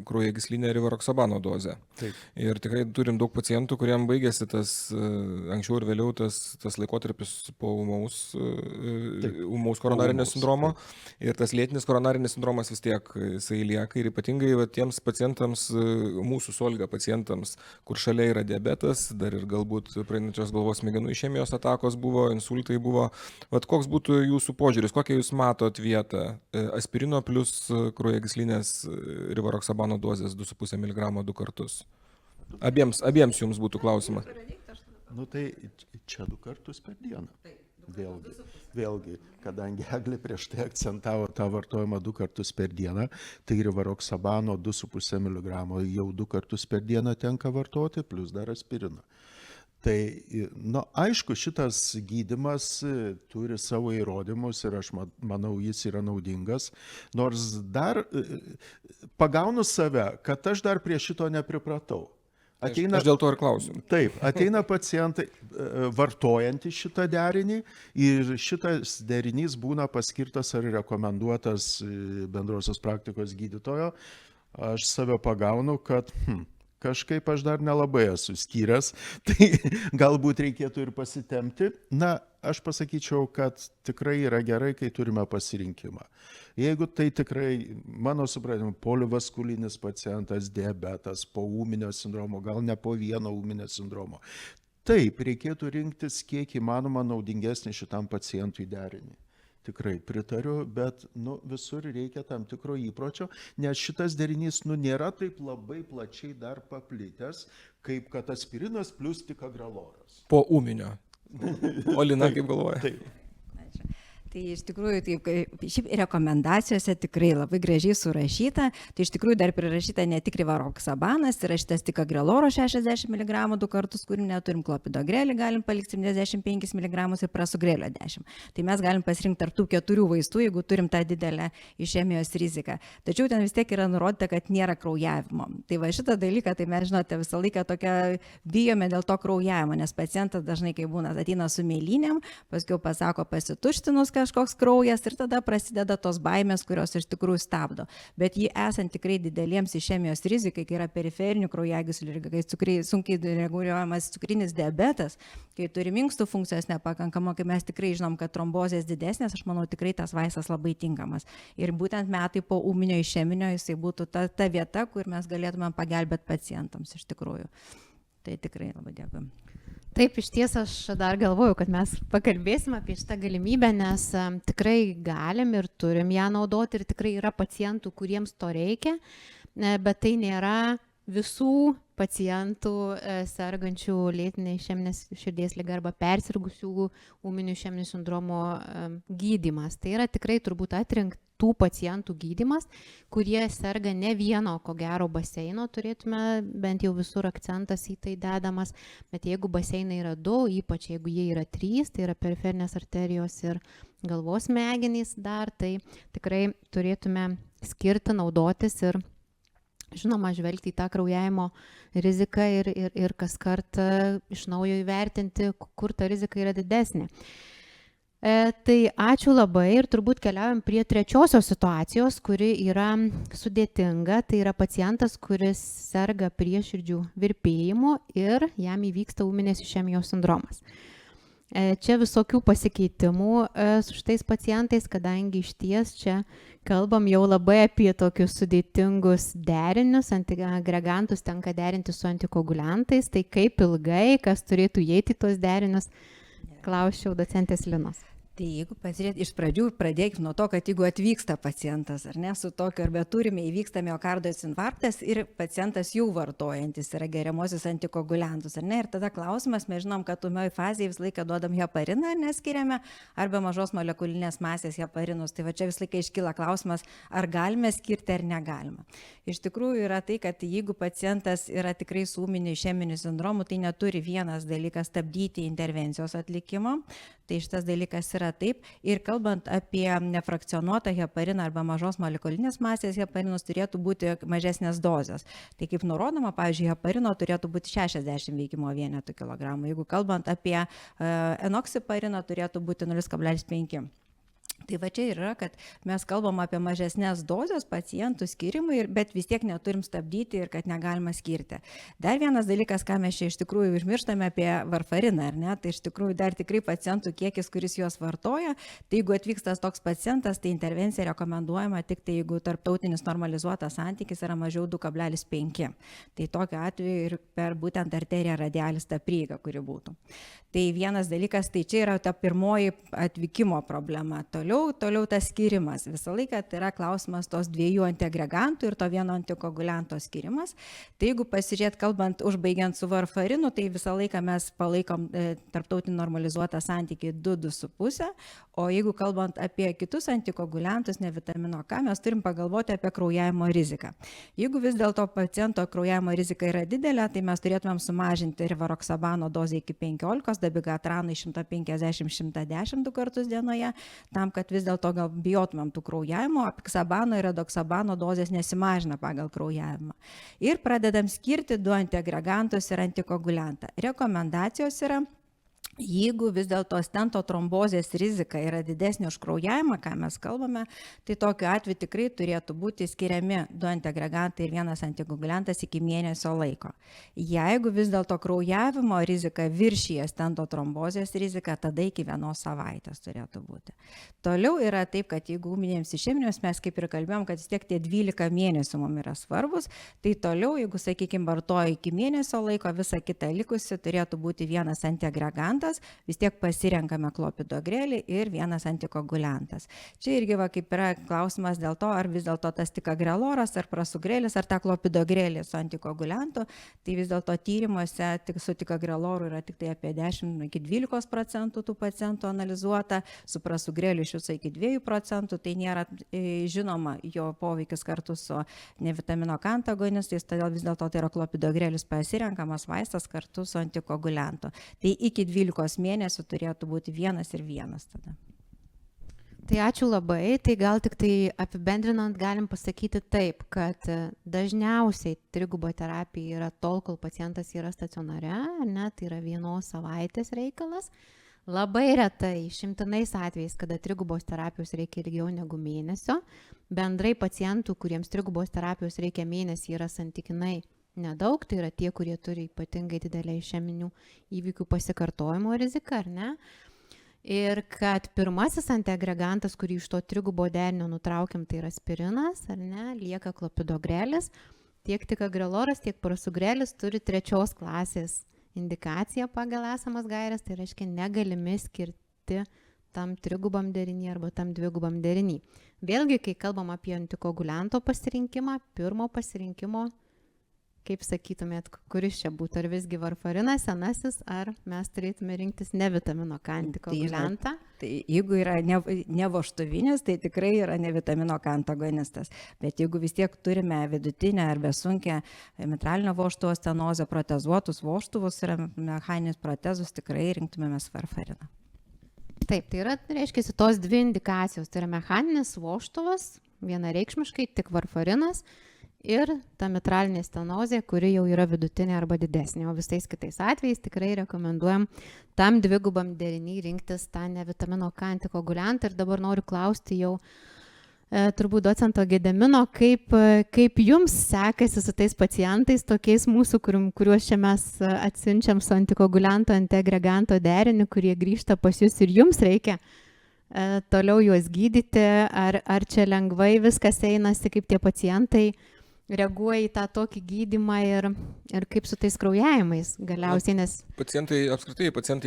kraujagyslinė rivaroksabano dozė. Taip. Ir tikrai turim daug pacientų, kuriem baigėsi tas anksčiau ir vėliau tas laikotarpis po ūmaus koronarinio sindromo. Ir tas lėtinis koronarinis sindromas vis tiek jisai lieka. Ir ypatingai tiems pacientams, mūsų Solga pacientams, kur šalia yra diabetas, dar ir galbūt praeinančios galvos smegenų išemijos atakos buvo, insultai buvo. Koks būtų jūsų požiūris, kokią jūs matot vietą aspirino plus kraujagyslinės rivaroksabano dozės 2,5 mg 2 kartus? Abiems jums būtų klausimas. Tai čia 2 kartus per dieną. Vėlgi, kadangi Eglė prieš tai akcentavo tą vartojimą 2 kartus per dieną, tai rivaroksabano 2,5 mg jau 2 kartus per dieną tenka vartoti, plus dar aspiriną. Tai, aišku, šitas gydymas turi savo įrodymus ir aš manau, jis yra naudingas, nors dar pagaunu save, kad aš dar prie šito nepripratau. Aš dėl to ir klausiu. Taip, ateina pacientai vartojantys šitą derinį ir šitas derinys būna paskirtas ar rekomenduotas bendrosios praktikos gydytojo. Aš save pagaunu, kad kažkaip aš dar nelabai esu skyręs, tai galbūt reikėtų ir pasitemti. Aš pasakyčiau, kad tikrai yra gerai, kai turime pasirinkimą. Jeigu tai tikrai, mano supratimu, polivaskulinis pacientas, diabetas, po ūminio sindromo, gal ne po vieno ūminio sindromo, taip, reikėtų rinktis kiek įmanoma naudingesnį šitam pacientui derinį. Tikrai pritariu, bet visur reikia tam tikro įpročio, nes šitas derinys nėra taip labai plačiai dar paplitęs, kaip kad aspirinas plus tikagreloras. Po ūminio. O Lina kaip galvoja? Taip. Tai iš tikrųjų, taip, šiaip rekomendacijose tikrai labai gražiai surašyta, tai iš tikrųjų dar prirašyta ne tik rivaroksabanas, yra šitas tikagreloro 60 mg 2 kartus, kurį neturim klopidogrelį, galim palikti 75 mg ir prasugrelio 10. Tai mes galim pasirinkti tarp tų 4 vaistų, jeigu turim tą didelę išemijos riziką. Tačiau ten vis tiek yra nurodyta, kad nėra kraujavimo. Tai va šitą dalyką, tai mes žinote, visą laiką tokia bijome dėl to kraujavimo, nes pacientas dažnai, kai būna, ateina su mėlynėm, paskui pasako pasituštinus kažkoks kraujas ir tada prasideda tos baimės, kurios iš tikrųjų stabdo. Bet jį esant tikrai dideliems išemijos rizikai, kai yra periferinių kraujagyslių liga, kai sunkiai reguliuojamas cukrinis diabetas, kai turi inkstų funkcijos nepakankamo, kai mes tikrai žinom, kad trombozės didesnės, aš manau, tikrai tas vaistas labai tinkamas. Ir būtent metai po ūminio išeminio jisai būtų ta vieta, kur mes galėtume pagelbėti pacientams iš tikrųjų. Tai tikrai labai dėkui. Taip, iš ties aš dar galvoju, kad mes pakalbėsim apie šitą galimybę, nes tikrai galim ir turim ją naudoti ir tikrai yra pacientų, kuriems to reikia, bet tai nėra visų pacientų sergančių lėtinė išeminės širdies liga arba persirgusių ūminių išeminių sindromo gydymas. Tai yra tikrai turbūt tų pacientų gydymas, kurie serga ne vieno, ko gero, baseino, turėtume bent jau visur akcentas į tai dedamas, bet jeigu baseinai yra 2, ypač jeigu jie yra 3, tai yra periferinės arterijos ir galvos smegenys dar, tai tikrai turėtume skirti, naudotis ir žinoma, žvelgti į tą kraujavimo riziką ir kas kartą iš naujo įvertinti, kur ta rizika yra didesnė. Tai ačiū labai ir turbūt keliaujam prie trečiosios situacijos, kuri yra sudėtinga. Tai yra pacientas, kuris serga prieširdžių virpėjimu ir jam įvyksta ūminės išemijos sindromas. Čia visokių pasikeitimų su šitais pacientais, kadangi išties čia kalbam jau labai apie tokius sudėtingus derinius, antiagregantus tenka derinti su antikoaguliantais, tai kaip ilgai, kas turėtų įeiti tos derinius, klausčiau docentės Linos. Tai jeigu pasižiūrėt, iš pradžių pradėkime nuo to, kad jeigu atvyksta pacientas, ar ne, su tokiu, arba turime įvyksta miokardo infarktas ir pacientas jau vartojantis yra geriamosius antikoaguliantus, ar ne, ir tada klausimas, mes žinom, kad ūmioj fazėje visą laiką duodam hepariną, neskiriame, arba mažos molekulinės masės heparinus, tai va čia visą laiką iškyla klausimas, ar galime skirti ar negalime. Iš tikrųjų yra tai, kad jeigu pacientas yra tikrai su ūminiu išeminiu sindromu, tai neturi vienas dalykas stabdyti intervencijos atlikimo, tai šitas dalykas yra taip. Ir kalbant apie nefrakcionuotą hepariną arba mažos molekulinės masės heparinus, turėtų būti mažesnės dozės. Tai kaip nurodoma, pavyzdžiui, heparino turėtų būti 60 veikimo vienetų kilogramų. Jeigu kalbant apie enoksipariną, turėtų būti 0,5. Tai va čia yra, kad mes kalbam apie mažesnės dozės pacientų skirimui, bet vis tiek neturim stabdyti ir kad negalima skirti. Dar vienas dalykas, ką mes čia iš tikrųjų užmirštame apie varfariną, ar ne? Tai iš tikrųjų dar tikrai pacientų kiekis, kuris juos vartoja, tai jeigu atvyksta toks pacientas, tai intervencija rekomenduojama tik tai, jeigu tarptautinis normalizuotas santykis yra mažiau 2,5. Tai tokiu atveju ir per būtent arteriją radialis tą prieigą, kuri būtų. Tai vienas dalykas, tai čia yra ta pirmoji atvykimo problema. Toliau tas skirimas. Visą laiką tai yra klausimas tos 2 antiagregantų ir to vieno antikoagulianto skirimas. Tai jeigu pasižiūrėt, kalbant, užbaigiant su varfarinu, tai visą laiką mes palaikom tarptautinį normalizuotą santykį 2,5, o jeigu kalbant apie kitus antikoaguliantus, ne vitamino K, mes turim pagalvoti apie kraujavimo riziką. Jeigu vis dėlto paciento kraujavimo rizika yra didelė, tai mes turėtumėm sumažinti rivaroksabano dozę iki 15, dabigatranų 150-110 kartus dienoje, tam, kad vis dėlto gal bijotumėm tų kraujavimo, apiksabano ir redoksabano dozės nesimažina pagal kraujavimą. Ir pradedam skirti 2 antiagregantus ir antikoaguliantą. Rekomendacijos yra, jeigu vis dėlto stento trombozės rizika yra didesnė už kraujavimą, ką mes kalbame, tai tokiu atveju tikrai turėtų būti skiriami 2 antiagregantai ir 1 antikoaguliantas iki mėnesio laiko. Jeigu vis dėlto kraujavimo rizika viršyje stento trombozės riziką, tada iki 1 savaitės turėtų būti. Toliau yra taip, kad jeigu ūminėms išeminiams, mes kaip ir kalbėjom, kad vis tiek tie 12 mėnesių mums yra svarbus, tai toliau, jeigu, sakykime, vartoja iki mėnesio laiko, visa kita likusi turėtų būti 1 antiagregantas, vis tiek pasirenkame klopidogrelį ir 1 antikoaguliantas. Čia irgi kaip yra klausimas dėl to, ar vis dėlto tas tikagreloras, ar prasugrelis, ar ta klopidogrelį su antikoaguliantu, tai vis dėlto tyrimuose su tikagreloru yra tik tai apie 10-12% tų pacientų analizuota, su prasugreliu iš viso iki 2%, tai nėra žinoma jo poveikis kartu su nevitamino K antagonistais, todėl vis dėlto tai yra klopidogrelis pasirenkamas vaistas kartu su antikoaguliantu. Tai iki 12 mėnesių turėtų būti 1 ir 1 tada. Tai ačiū labai, tai gal tik tai apibendrinant galim pasakyti taip, kad dažniausiai trigubo terapija yra tol, kol pacientas yra stacionare, ne, tai yra 1 savaitės reikalas. Labai retai, išimtinais atvejais, kada trigubos terapijos reikia ilgiau negu mėnesio, bendrai pacientų, kuriems trigubos terapijos reikia mėnesį, yra santykinai nedaug, tai yra tie, kurie turi ypatingai didelę išeminių įvykių pasikartojimo riziką, ar ne? Ir kad pirmasis antiagregantas, kurį iš to trigubo derinio nutraukiam, tai yra aspirinas, ar ne, lieka klopidogrelis, tiek tikagreloras, tiek prasugrelis turi 3 klasės indikaciją pagal esamas gaires, tai reiškia negalimi skirti tam trigubam derinį arba tam dvigubam derinį. Vėlgi, kai kalbam apie antikoagulianto pasirinkimą, pirmo pasirinkimo Kaip sakytumėt, kuris čia būtų? Ar visgi varfarinas senasis, ar mes turėtume rinktis ne vitamino K antikoagulantą? Tai jeigu yra ne vožtuvinis, tai tikrai yra ne vitamino K antagonistas. Bet jeigu vis tiek turime vidutinę arba sunkę mitralinio vožtuvo stenozę, protezuotus vožtuvus ir mechaninius protezus, tikrai rinktumėmės varfariną. Taip, tai yra, reiškia, tos dvi indikacijos. Tai yra mechaninis vožtuvas, vienareikšmiškai tik varfarinas, ir ta mitralinė stenozė, kuri jau yra vidutinė arba didesnė. O visais kitais atvejais tikrai rekomenduojam tam dvigubam deriniui rinktis tą ne vitamino K antikoagulantą. Ir dabar noriu klausti jau turbūt docento Gedimino, kaip jums sekasi su tais pacientais, tokiais mūsų, kuriuos čia mes atsiunčiam su antikoagulanto antiagreganto deriniu, kurie grįžta pas jūs ir jums reikia toliau juos gydyti, ar čia lengvai viskas einasi, kaip tie pacientai reaguoja į tą tokį gydymą ir kaip su tais kraujavimais galiausiai, nes... Pacientai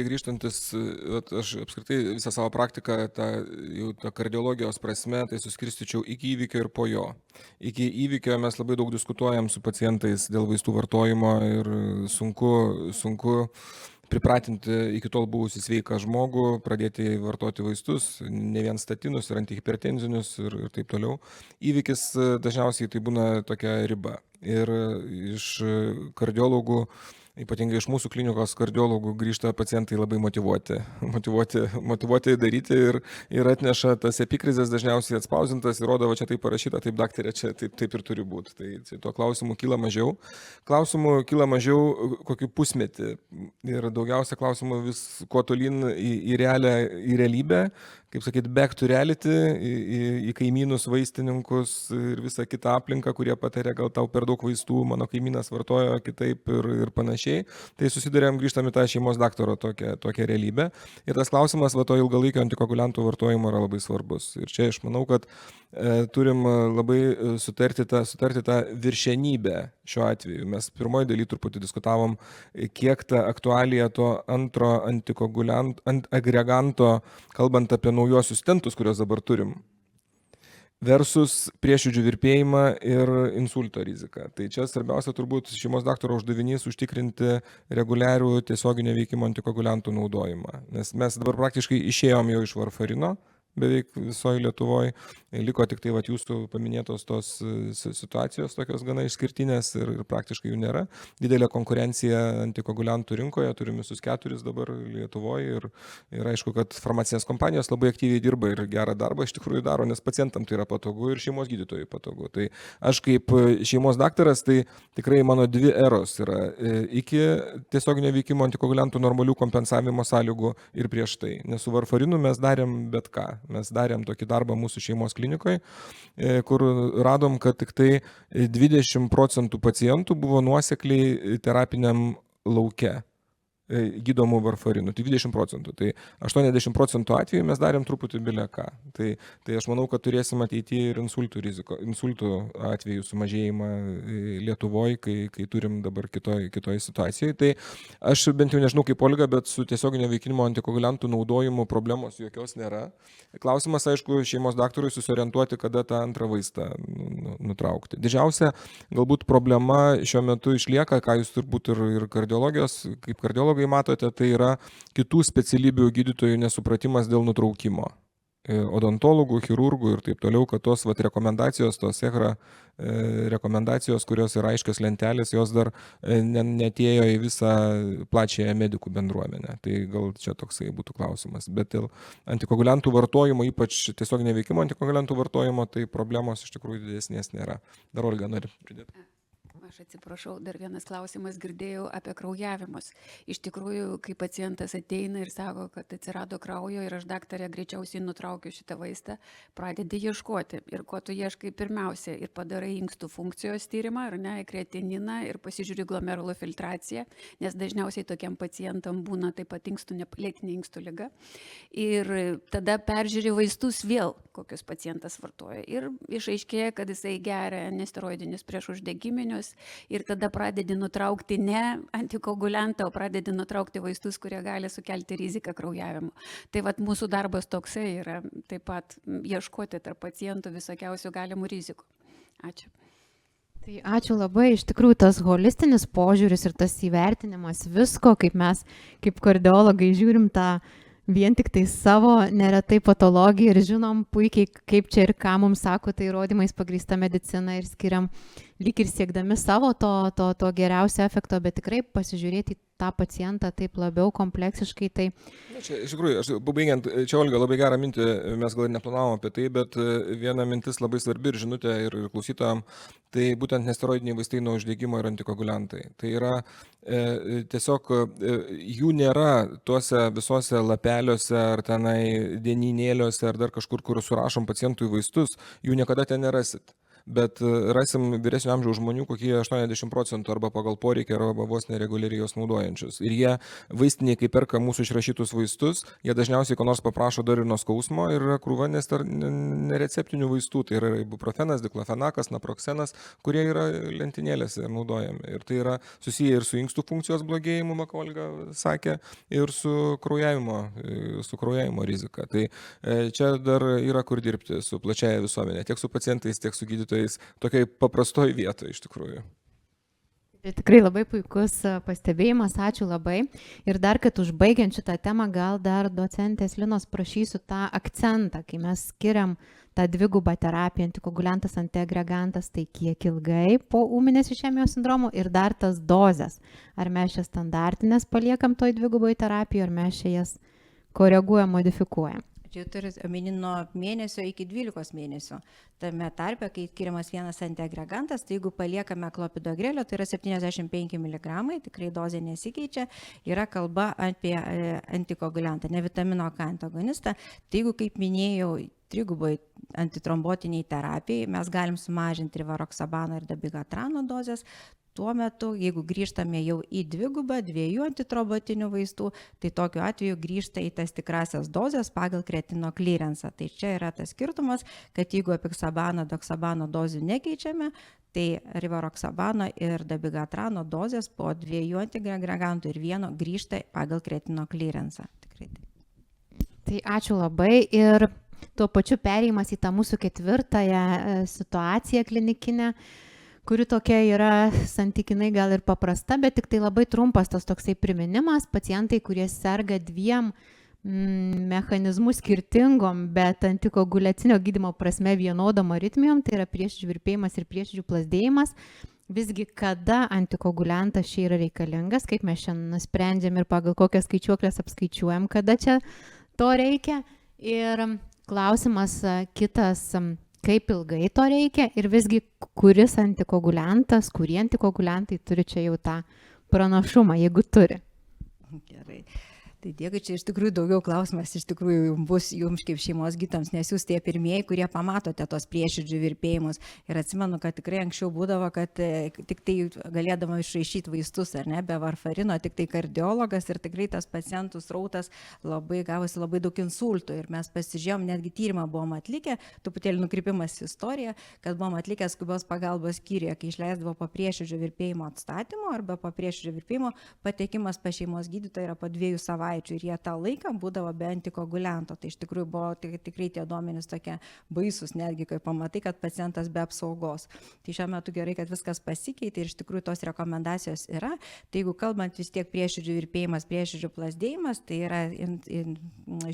grįžtantis, aš apskritai visą savo praktiką, tą kardiologijos prasme, tai suskirstyčiau iki įvykio ir po jo. Iki įvykio mes labai daug diskutuojam su pacientais dėl vaistų vartojimo ir sunku pripratinti iki tol buvusį sveiką žmogų, pradėti vartoti vaistus, ne vien statinus ir antihipertenzinius ir taip toliau. Įvykis dažniausiai tai būna tokia riba. Ir iš kardiologų, ypatingai iš mūsų klinikos kardiologų, grįžta pacientai labai motyvuoti daryti ir atneša tas epikrizės dažniausiai atspausintas ir rodo, va čia taip parašyta, taip daktarė, čia taip ir turi būti. Tai tuo klausimų kyla mažiau. Klausimų kyla mažiau kokį pusmetį ir daugiausia klausimų vis kuo tolyn į realybę, kaip sakyti, back to reality, į kaimynus, vaistininkus ir visą kitą aplinką, kurie patarė, gal tau per daug vaistų, mano kaimynas vartojo kitaip ir panašiai. Tai susidurėm, grįžtam į tą šeimos daktaro tokią realybę. Ir tas klausimas to ilgalaikio antikoagulantų vartojimo yra labai svarbus. Ir čia aš manau, kad turim labai sutarti tą viršenybę šiuo atveju. Mes pirmoji daly truputį diskutavom, kiek ta aktualija to antro agreganto, kalbant apie naujuosius stentus, kuriuos dabar turim, versus prieširdžių virpėjimą ir insulto riziką. Tai čia svarbiausia turbūt šeimos daktaro uždavinys užtikrinti reguliarų tiesioginio veikimo antikoagulantų naudojimą. Nes mes dabar praktiškai išėjom jau iš varfarino, beveik visoje Lietuvoje. Liko tik tai jūsų paminėtos tos situacijos tokios gana išskirtinės ir praktiškai jų nėra. Didelė konkurencija antikoagulantų rinkoje, turim visus 4 dabar Lietuvoje ir aišku, kad farmacinės kompanijos labai aktyviai dirba ir gerą darbą iš tikrųjų daro, nes pacientam tai yra patogu ir šeimos gydytojai patogu. Tai aš kaip šeimos daktaras, tai tikrai mano 2 eros yra iki tiesioginio veikimo antikoagulantų normalių kompensavimo sąlygų ir prieš tai. Nes su varfarinu mes darėm bet ką. Mes darėm tokį darbą mūsų šeimos klinikoje, kur radom, kad tik tai 20% pacientų buvo nuosekliai terapiniam lauke gydomų varfarinų, tai 20%. Tai 80% atveju mes darėm truputį bile ką. Tai aš manau, kad turėsim ateityje ir insultų atveju sumažėjimą Lietuvoje, kai turim dabar kitoje situacijoje. Tai aš bent jau nežinau kaip Olga, bet su tiesioginio veikimo antikoagulantų naudojimu problemos jokios nėra. Klausimas, aišku, šeimos daktarui susiorientuoti, kada tą antrą vaistą nutraukti. Didžiausia galbūt problema šiuo metu išlieka, ką jūs turbūt ir kardiologijos, kaip kardiologai matote, tai yra kitų specialybių gydytojų nesupratimas dėl nutraukimo. Odontologų, chirurgų ir taip toliau, kad tos rekomendacijos, tos EHRA rekomendacijos, kurios yra aiškios lentelės, jos dar netėjo į visą plačiąją medikų bendruomenę. Tai gal čia toksai būtų klausimas. Bet dėl antikoagulantų vartojimo, ypač tiesiog neveikimo antikoagulantų vartojimo, tai problemos iš tikrųjų didesnės nėra. Dar Olga nori pridėti. Aš atsiprašau, dar vienas klausimas girdėjau apie kraujavimus. Iš tikrųjų, kai pacientas ateina ir sako, kad atsirado kraujo ir aš daktarė greičiausiai nutraukiu šitą vaistą, pradedi ieškoti. Ir ko tu ieškai pirmiausia, ir padarai inkstų funkcijos tyrimą, ar ne, kreatininą ir pasižiūri glomerulų filtraciją, nes dažniausiai tokiam pacientam būna taip pat lėtinė inkstų liga. Ir tada peržiūri vaistus vėl, kokius pacientas vartoja. Ir išaiškėja, kad jisai geria nesteroidinius priešuždegiminius. Ir tada pradedi nutraukti ne antikoagulantą, o pradedi nutraukti vaistus, kurie gali sukelti riziką kraujavimo. Tai vat mūsų darbas toksai yra taip pat ieškoti tarp pacientų visokiausių galimų rizikų. Ačiū. Tai ačiū labai, iš tikrųjų tas holistinis požiūris ir tas įvertinimas visko, kaip mes, kaip kardiologai, žiūrim tą vien tik tai savo neretai patologiją ir žinom puikiai, kaip čia ir ką mums sako, tai įrodymais pagrįsta medicina ir skiriam lyg ir siekdami savo to geriausio efekto, bet tikrai pasižiūrėti į tą pacientą taip labiau kompleksiškai. Tai Na, čia, iš tikrųjų, aš pabaigiant, čia Olga labai gerą mintį, mes gal ir neplanavom apie tai, bet viena mintis labai svarbi ir žinutė ir klausytojam, tai būtent nesteroidiniai vaistai nuo uždegimo ir antikoaguliantai. Tai yra tiesiog jų nėra tuose visuose lapeliuose ar tenai dienynėliuose ar dar kažkur, kur surašom pacientui vaistus, jų niekada ten nerasit. Bet rasim vyresnio amžiaus žmonių kokie 80% arba pagal poreikį arba vos nereguliariai jos naudojančius. Ir jie vaistiniai, kai perka mūsų išrašytus vaistus, jie dažniausiai ko nors paprašo dar ir nuo skausmo ir yra krūva nereceptinių vaistų. Tai yra ibuprofenas, diklofenakas, naproxenas, kurie yra lentynėlėse naudojami. Ir tai yra susiję ir su inkstų funkcijos blogėjimu, Olga sakė, ir su kraujavimo rizika. Tai čia dar yra kur dirbti su plačiaja visuomenė, tiek su pacientais, tiek su gydytojais. Tokiai paprastoj vietoje iš tikrųjų. Tai tikrai labai puikus pastebėjimas, ačiū labai. Ir dar, kad užbaigiant šitą temą, gal dar docentės Linos prašysiu tą akcentą, kai mes skiriam tą dvigubą terapiją, antikoaguliantas, antiagregantas, tai kiek ilgai po ūminės išemijos sindromo ir dar tas dozes. Ar mes čia standartinės paliekam toj dvigubai terapijoje, ar mes čia jas koreguojam, modifikuojam. Čia turit omeny nuo mėnesio iki 12 mėnesių. Tame tarpe, kai skiriamas vienas antiagregantas, tai jeigu paliekame klopidogrelio, tai yra 75 mg, tikrai dozė nesikeičia, yra kalba apie antikoaguliantą, ne vitamino K antagonistą. Tai jeigu, kaip minėjau, trigubai antitrombotiniai terapijai, mes galim sumažinti rivaroksabano ir dabigatrano dozes. Tuo metu, jeigu grįžtame jau į dvigubą, 2 antitrombotinių vaistų, tai tokiu atveju grįžta į tas tikrasias dozes pagal kretino klirensą. Tai čia yra tas skirtumas, kad jeigu apiksabano, doksabano dozių nekeičiame, tai rivaroksabano ir dabigatrano dozės po 2 antiagregantų ir 1 grįžta pagal kretino klirensą. Tikrai. Tai ačiū labai ir tuo pačiu perėjimas į tą mūsų 4 situaciją klinikinę, kuri tokia yra santykinai gal ir paprasta, bet tik tai labai trumpas tas toksai priminimas. Pacientai, kurie serga 2 mechanizmų skirtingom, bet antikoaguliacinio gydymo prasme vienodom aritmijom, tai yra prieširdžių virpėjimas ir prieširdžių plazdėjimas. Visgi, kada antikoaguliantas čia yra reikalingas, kaip mes šiandien nusprendžiam ir pagal kokias skaičiuoklės apskaičiuojam, kada čia to reikia. Ir klausimas kitas, kaip ilgai to reikia ir visgi kuris antikoaguliantas, kurie antikoaguliantai turi čia jau tą pranašumą, jeigu turi. Gerai. Tai dėkui, čia iš tikrųjų daugiau klausimas iš tikrųjų bus jums kaip šeimos gydytojams, nes jūs tie pirmieji, kurie pamatote tos prieširdžių virpėjimus. Ir atsimenu, kad tikrai anksčiau būdavo, kad tik tai galėdama išraišyti vaistus, ar ne, be varfarino, tik tai kardiologas ir tikrai tas pacientų srautas gavosi labai daug insultų. Ir mes pasižiūrėjom, netgi tyrimą buvom atlikę, truputėlį nukrypimas į istoriją, kad buvom atlikę skubios pagalbos skyriuje, kai išleisdavo po prieširdžių virpėjimo atstatymo arba po prieširdžių virpėjimo patekimas pas šeimos gydytoją yra po 2 savaičių. Ir jie tą laiką būdavo be antikoagulianto. Tai iš tikrųjų buvo tikrai tie duomenys tokie baisus, netgi kai pamatai, kad pacientas be apsaugos. Tai šiuo metu gerai, kad viskas pasikeitė ir iš tikrųjų tos rekomendacijos yra. Tai jeigu kalbant vis tiek prieširdžių virpėjimas, prieširdžių plazdėjimas, tai yra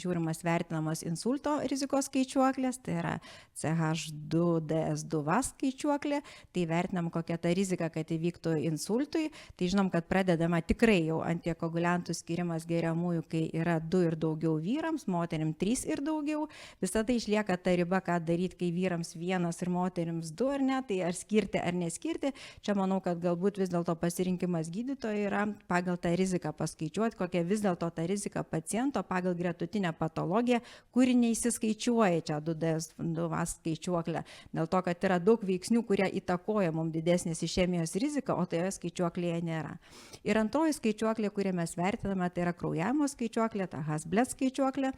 žiūrimas vertinamas insulto rizikos skaičiuoklės, tai yra CH2 DS2 VAS skaičiuoklė, tai vertinam kokia ta rizika, kad įvyktų insultui. Tai žinom, kad pradedama tikrai jau antikoaguliantų skirimas geriamųjų, kai yra 2 ir daugiau vyrams, moterims 3 ir daugiau. Visada išlieka ta riba, ką daryti, kai vyrams 1 ir moterims 2 ar ne, tai ar skirti ar neskirti. Čia manau, kad galbūt vis dėlto pasirinkimas gydytojo yra pagal tą riziką paskaičiuoti, kokia vis dėlto ta rizika paciento pagal gretutinę patologiją, kuri neįsiskaičiuoja čia 2DS2 VAS skaičiuoklę. Dėl to, kad yra daug veiksnių, kurie įtakoja mums didesnės išemijos riziką, o toje skaičiuoklėje nėra. Ir antroji skaičiuoklė, kurią mes vertiname, tai yra kraujavimo skaičiuoklė, ta Hasbled skaičiuoklė.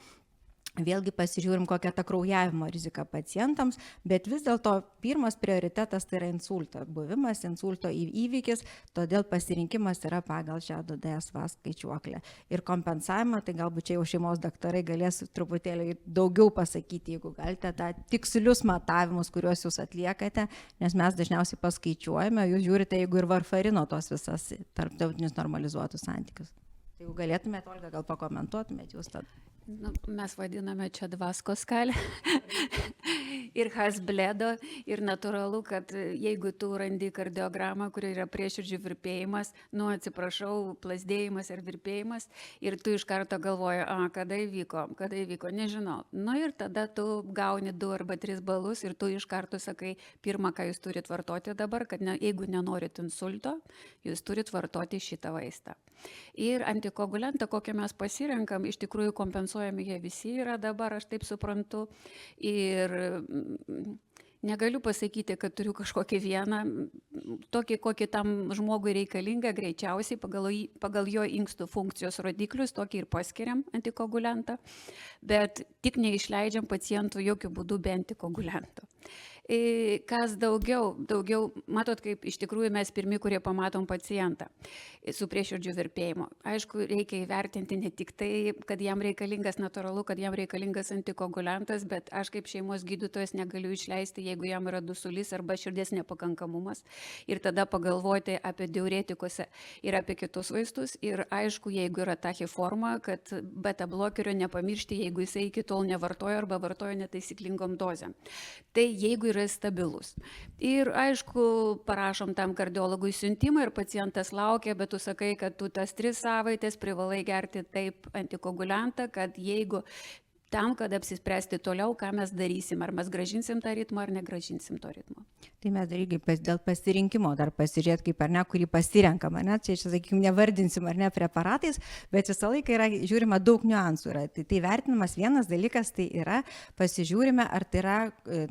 Vėlgi pasižiūrim, kokia ta kraujavimo rizika pacientams, bet vis dėlto pirmas prioritetas tai yra insulto buvimas, insulto įvykis, todėl pasirinkimas yra pagal šią DSV skaičiuoklę. Ir kompensavimą, tai galbūt čia jau šeimos daktarai galės truputėlį daugiau pasakyti, jeigu galite tą tikslius matavimus, kuriuos jūs atliekate, nes mes dažniausiai paskaičiuojame, jūs žiūrite, jeigu ir varfarino tos visas tarptautinius normalizuotus santykius. Tai jeigu galėtumėte, Olga, gal pakomentuotumėte jūs tada. Nu, mes vadiname čia dvasko skalę ir Hasbledo ir natūralu, kad jeigu tu randi kardiogramą, kur yra prieširdžių virpėjimas, nu atsiprašau, plasdėjimas ar virpėjimas ir tu iš karto galvoji, kada įvyko, nežinau. Nu ir tada tu gauni 2 arba 3 balus ir tu iš karto sakai, pirmą, ką jūs turit vartoti dabar, kad jeigu nenorit insulto, jūs turit vartoti šitą vaistą. Ir antikoagulantą, kokią mes pasirenkam, iš tikrųjų kompensuojami jie visi yra dabar, aš taip suprantu. Ir negaliu pasakyti, kad turiu kažkokį vieną, tokį, kokį tam žmogui reikalinga, greičiausiai pagal jo inkstų funkcijos rodiklius, tokį ir paskiriam antikoagulantą, bet tik neišleidžiam pacientų jokių būdų be antikoagulanto. Kas daugiau, matot, kaip iš tikrųjų mes pirmi, kurie pamatom pacientą su prieširdžių virpėjimu. Aišku, reikia įvertinti ne tik tai, kad jam reikalingas, natūralu, kad jam reikalingas antikoagulantas, bet aš kaip šeimos gydytojas negaliu išleisti, jeigu jam yra dusulys arba širdies nepakankamumas. Ir tada pagalvoti apie diuretikose ir apie kitus vaistus. Ir aišku, jeigu yra tachyforma, kad beta blokerio nepamiršti, jeigu jisai iki tol nevartojo arba vartojo netaisyklingom dozėm. Tai jeigu yra stabilus. Ir aišku, parašom tam kardiologui siuntimą ir pacientas laukia, bet tu sakai, kad tu tas 3 savaitės privalai gerti taip antikoagulantą, kad jeigu tam, kad apsispręsti toliau, ką mes darysim, ar mes gražinsim tą ritmą, ar negražinsim to ritmo. Tai mes dar irgi dėl pasirinkimo dar pasižiūrėti, kaip ar ne, kurį pasirenkam, ar ne, čia, sakykime, nevardinsim ar ne preparatais, bet visą laiką yra žiūrima daug niuansų. Tai vertinimas vienas dalykas, tai yra pasižiūrime, ar tai yra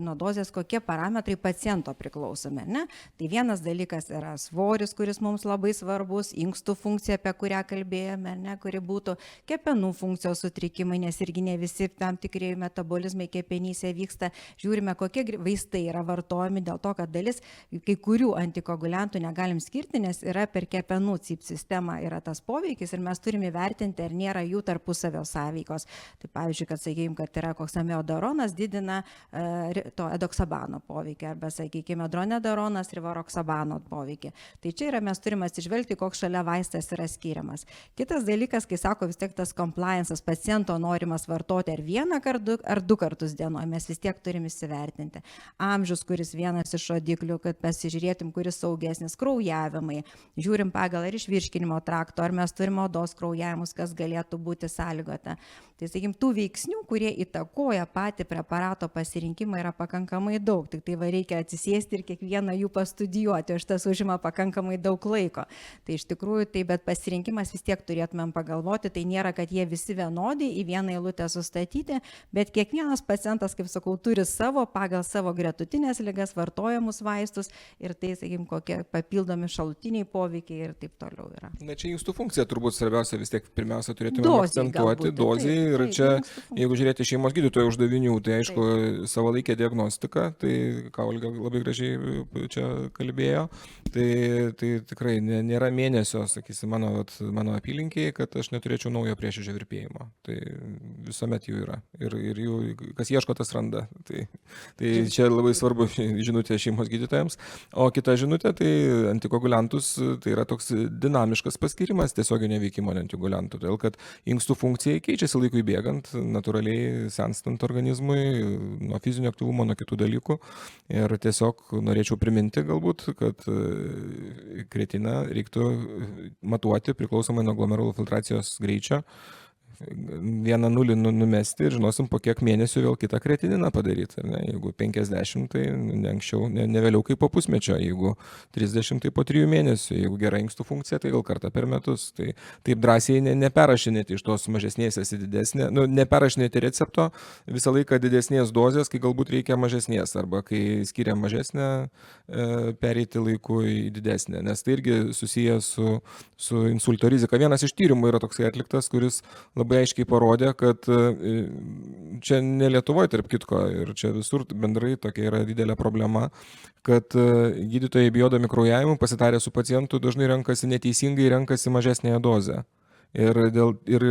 nuo dozės kokie parametrai paciento priklausomi, ne. Tai vienas dalykas yra svoris, kuris mums labai svarbus, inkstų funkcija, apie kurią kalbėjome, ne, kuri būtų kepenų funkcijos sutrikimai, nes irgi ne visi tam tikri metabolizmai kepenyse vyksta. Žiūrime, kokie vaistai yra vartojami, dėl to, kad dalis kai kurių antikoaguliantų negalim skirti, nes yra per kepenų CYP sistemą yra tas poveikis ir mes turime vertinti, ar nėra jų tarpusavio sąveikos. Tai pavyzdžiui, kad sakykime, kad yra koks amiodaronas didina to edoksabano poveikį, arba sakykime, dronedaronas rivaroksabano poveikį. Tai čia yra, mes turime atsižvelgti, koks šalia vaistas yra skiriamas. Kitas dalykas, kai sako vis tiek tas compliance'as, paciento norimas vartoti ar 1 ar 2 kartus dienoje, mes vis tiek turime įsivertinti. Amžius, kuris vienas iš rodiklių, kad pasižiūrėtum, kuris saugesnis, kraujavimai, žiūrim pagal ar iš virškinimo trakto, ar mes turime odos kraujavimus, kas galėtų būti sąlygota. Tai sakykim, tų veiksnių, kurie įtakoja patį preparato pasirinkimą, yra pakankamai daug, tik tai reikia atsisėsti ir kiekvieną jų pastudijuoti, o šitas užima pakankamai daug laiko. Tai iš tikrųjų, tai bet pasirinkimas vis tiek turėtumėm pagalvoti, tai nėra, kad jie visi vienodi į vieną eilutę sustatyti, bet kiekvienas pacientas, kaip sakau, turi savo, pagal savo gretutinės ligas vartojamus vaistus ir tai, sakykim, kokie papildomi šalutiniai poveikiai ir taip toliau yra. Na čia inkstų funkcija turbūt svarbiausia, vis tiek pirmiausia turėtume akcentuoti dozį ir čia, jeigu žiūrėti šeimos gydytojo uždavinių, tai aišku, savalaikė diagnostika, tai ką Olga labai gražiai čia kalbėjo, tai tikrai nėra mėnesio, sakysim, mano apylinkėje, kad aš neturėčiau naujo prieširdžių virpėjimo. Tai visuomet jų yra. Ir jų, kas ieško, tas randa. Tai čia labai svarbu žinutė šeimos gydytojams. O kita žinutė, tai antikoagulantus, tai yra toks dinamiškas paskirimas tiesioginio veikimo antikoagulantų. Todėl, kad inkstų funkcija keičiasi laikui bėgant, natūraliai senstant organizmui, nuo fizinio aktyvumo, nuo kitų dalykų. Ir tiesiog norėčiau priminti galbūt, kad kretiną reiktų matuoti priklausomai nuo glomerulų filtracijos greičio. 1,0 numesti ir žinosim, po kiek mėnesių vėl kitą kretininą padaryti. Ne? Jeigu 50, tai ne anksčiau, ne vėliau kaip po pusmečio. Jeigu 30, tai po 3 mėnesių. Jeigu gera inkstų funkcija, tai gal kartą per metus. Tai taip drąsiai neperrašinėti iš tos mažesnės į didesnę. Neperrašinėti recepto visą laiką didesnės dozės, kai galbūt reikia mažesnės. Arba kai skiria mažesnę, pereiti laiku į didesnę. Nes tai irgi susijęs su insulto rizika. Vienas iš tyrimų yra toksai atliktas, kuris labai aiškiai parodė, kad čia ne Lietuvoje, tarp kitko, ir čia visur bendrai tokia yra didelė problema, kad gydytojai bijodami kraujavimų pasitarę su pacientu dažnai neteisingai renkasi mažesnėje dozę. Ir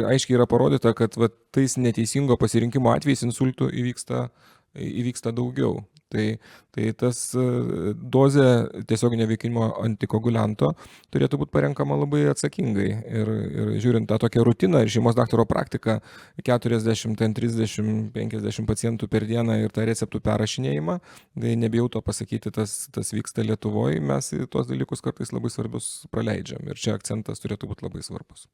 aiškiai yra parodyta, kad tais neteisingo pasirinkimo atvejais insultų įvyksta daugiau. Tai tas dozė tiesiog neveikimo antikoagulianto turėtų būti parenkama labai atsakingai. Ir žiūrint tą tokią rutiną ir šeimos daktaro praktiką, 40, 30, 50 pacientų per dieną ir tą receptų perrašinėjimą, tai nebijau to pasakyti, tas vyksta Lietuvoje, mes tuos dalykus kartais labai svarbius praleidžiam. Ir čia akcentas turėtų būti labai svarbus.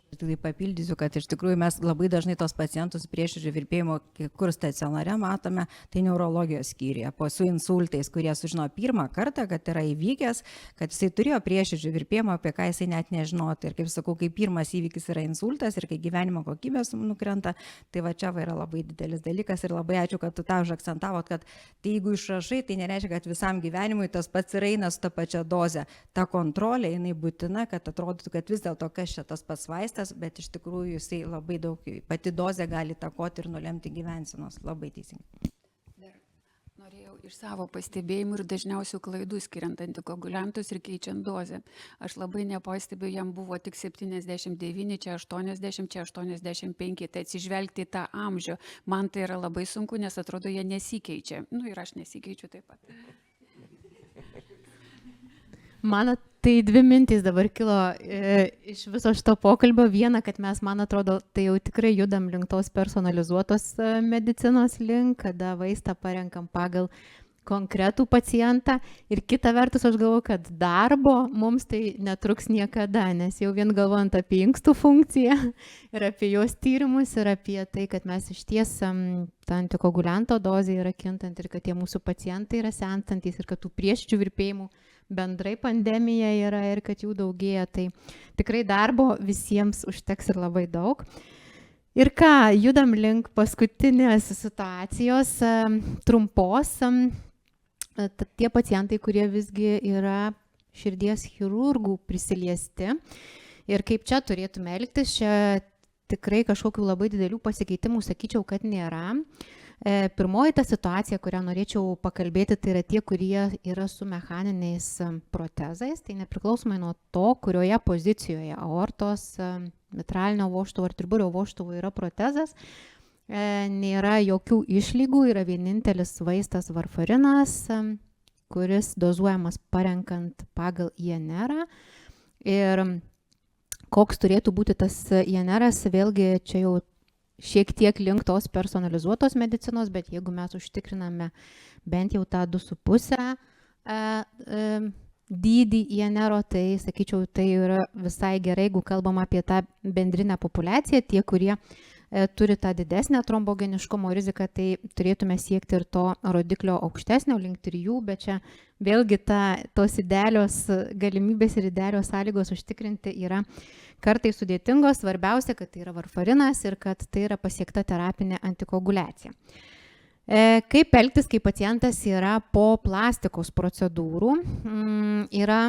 Tai papildysiu, kad iš tikrųjų mes labai dažnai tos pacientus prieširdžių virpėjimo, kur stacionare matome, tai neurologijos skyriuje, su insultais, kurie sužino pirmą kartą, kad yra įvykęs, kad jisai turėjo prieširdžių virpėjimo, apie ką jisai net nežinotų. Ir kaip sakau, kai pirmas įvykis yra insultas ir kai gyvenimo kokybės nukrenta, tai va čia yra labai didelis dalykas ir labai ačiū, kad tu tą užakcentavot, kad tai jeigu išrašai, tai nereiškia, kad visam gyvenimui tas pats ir eina su ta pačia doze. Ta kontrolė, jinai būtina, kad atrodytų, kad vis dėlto kas čia tas pats vaistas, bet iš tikrųjų jisai labai daug, pati dozė gali įtakoti ir nulemti gyvensenos. Labai teisingai. Dar norėjau iš savo pastebėjimų ir dažniausių klaidų skiriant antikoaguliantus ir keičiant dozę. Aš labai nepastebiu, jam buvo tik 79, čia 80, čia 85, tai atsižvelgti į tą amžių. Man tai yra labai sunku, nes atrodo, jie nesikeičia. Ir aš nesikeičiu taip pat. Man tai dvi mintys dabar kilo iš viso šito pokalbio. Viena, kad mes, man atrodo, tai jau tikrai judam link tos personalizuotos medicinos link, kada vaistą parenkam pagal konkretų pacientą. Ir kita vertus, aš galvoju, kad darbo mums tai netruks niekada, nes jau vien galvojant apie inkstų funkciją ir apie jos tyrimus ir apie tai, kad mes iš ties ta antikoagulianto dozė yra kintant ir kad tie mūsų pacientai yra senstantys ir kad tų prieširdžių virpėjimų bendrai pandemija yra ir kad jų daugėja, tai tikrai darbo visiems užteks ir labai daug. Ir ką, judam link paskutinės situacijos, trumpos, tie pacientai, kurie visgi yra širdies chirurgų prisiliesti ir kaip čia turėtume elgtis, čia tikrai kažkokių labai didelių pasikeitimų, sakyčiau, kad nėra. Pirmoji ta situacija, kurią norėčiau pakalbėti, tai yra tie, kurie yra su mechaniniais protezais, tai nepriklausomai nuo to, kurioje pozicijoje aortos, mitralinio vožtuvo ar triburio vožtuvo yra protezas, nėra jokių išlygų, yra vienintelis vaistas varfarinas, kuris dozuojamas parenkant pagal INR. Ir koks turėtų būti tas INR, vėlgi čia jau šiek tiek link tos personalizuotos medicinos, bet jeigu mes užtikriname bent jau tą 2,5 dydį INR, tai sakyčiau, tai yra visai gerai, jeigu kalbam apie tą bendrinę populiaciją, tie, kurie turi tą didesnę trombogeniškumo riziką, tai turėtume siekti ir to rodiklio aukštesnio link 3, bet čia vėlgi tos idealios galimybės ir idealios sąlygos užtikrinti yra kartais sudėtingos, svarbiausia, kad tai yra varfarinas ir kad tai yra pasiekta terapinė antikoaguliacija. Kaip elgtis, kai pacientas yra po plastikos procedūrų? Yra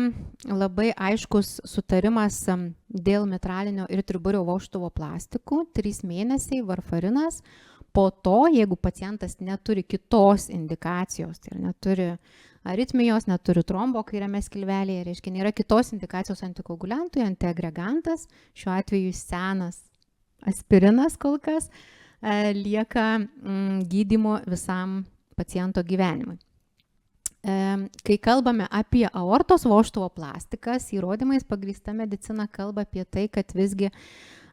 labai aiškus sutarimas dėl mitralinio ir triburio vožtuvo plastikų, 3 mėnesiai varfarinas. Po to, jeigu pacientas neturi kitos indikacijos, tai neturi aritmijos, neturi trombo kairiame skilvelėje, reiškia, nėra kitos indikacijos antikoaguliantui, antiagregantas, šiuo atveju senas aspirinas kol kas, lieka gydymo visam paciento gyvenimui. Kai kalbame apie aortos vožtuvo plastikas, įrodymais pagrįsta medicina kalba apie tai, kad visgi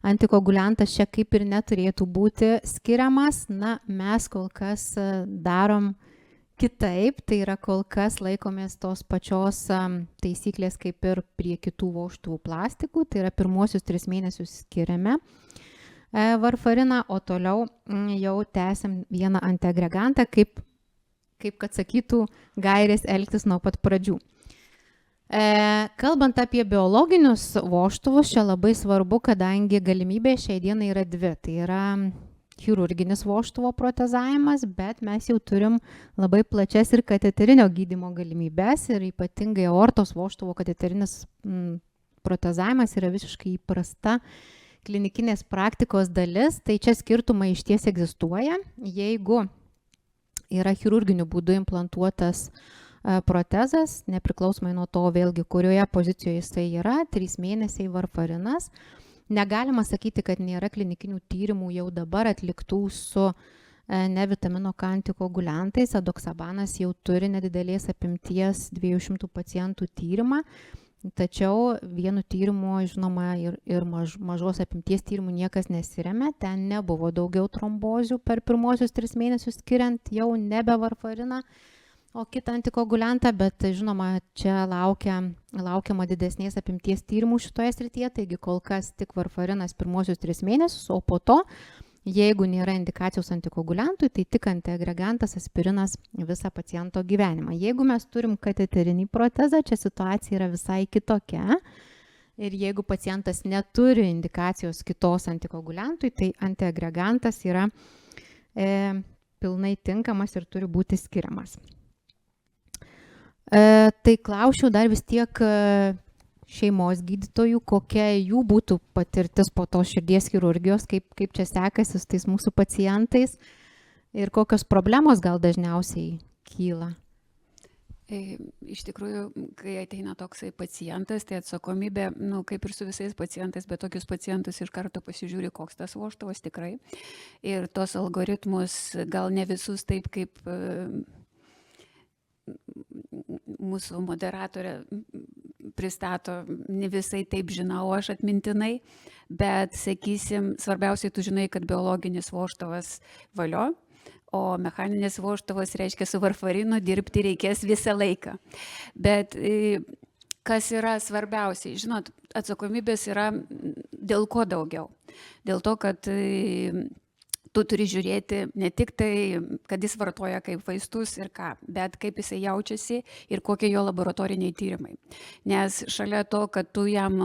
antikoaguliantas čia kaip ir neturėtų būti skiriamas. Na, mes kol kas darom kitaip, tai yra kol kas laikomės tos pačios taisyklės kaip ir prie kitų vožtuvų plastikų, tai yra pirmosius 3 mėnesius skiriame varfariną, o toliau jau tęsiam vieną antiagregantą, kaip kad sakytų gairės elgtis nuo pat pradžių. Kalbant apie biologinius vožtuvus, čia labai svarbu, kadangi galimybė šiai dienai yra 2, tai yra chirurginis vožtuvo protezavimas, bet mes jau turim labai plačias ir kateterinio gydymo galimybės ir ypatingai aortos vožtuvo kateterinis protezavimas yra visiškai įprasta klinikinės praktikos dalis, tai čia skirtumai išties egzistuoja. Jeigu yra chirurginiu būdu implantuotas protezas, nepriklausomai nuo to vėlgi, kurioje pozicijoje jisai yra, 3 mėnesiai varfarinas, negalima sakyti, kad nėra klinikinių tyrimų jau dabar atliktų su ne vitamino K antikoaguliantais. Adoksabanas jau turi nedidelės apimties 200 pacientų tyrimą, tačiau vienu tyrimu, žinoma, ir mažos apimties tyrimų niekas nesiremia. Ten nebuvo daugiau trombozių per pirmosius 3 mėnesius skiriant jau nebe varfariną, o kitą antikoaguliantą, bet žinoma, čia laukiama didesnės apimties tyrimų šitoje srityje, taigi kol kas tik varfarinas pirmosius 3 mėnesius, o po to, jeigu nėra indikacijos antikoaguliantui, tai tik antiagregantas aspirinas visą paciento gyvenimą. Jeigu mes turim kateterinį protezą, čia situacija yra visai kitokia. Ir jeigu pacientas neturi indikacijos kitos antikoaguliantui, tai antiagregantas yra pilnai tinkamas ir turi būti skiriamas. Tai klausčiau dar vis tiek šeimos gydytojų, kokia jų būtų patirtis po to širdies chirurgijos, kaip čia sekasi su tais mūsų pacientais ir kokios problemos gal dažniausiai kyla. Iš tikrųjų, kai ateina toksai pacientas, tai atsakomybė, kaip ir su visais pacientais, bet tokius pacientus iš karto pasižiūri, koks tas vožtuvas tikrai. Ir tos algoritmus gal ne visus taip, kaip mūsų moderatorė pristato, ne visai taip žinau aš atmintinai, bet, sakysim, svarbiausiai tu žinai, kad biologinis vožtuvas valio, o mechaninis vožtuvas reiškia su varfarinu dirbti reikės visą laiką. Bet kas yra svarbiausiai, žinot, atsakomybės yra dėl ko daugiau. Dėl to, kad tu turi žiūrėti ne tik tai, kad jis vartoja kaip vaistus ir ką, bet kaip jisai jaučiasi ir kokie jo laboratoriniai tyrimai. Nes šalia to, kad tu jam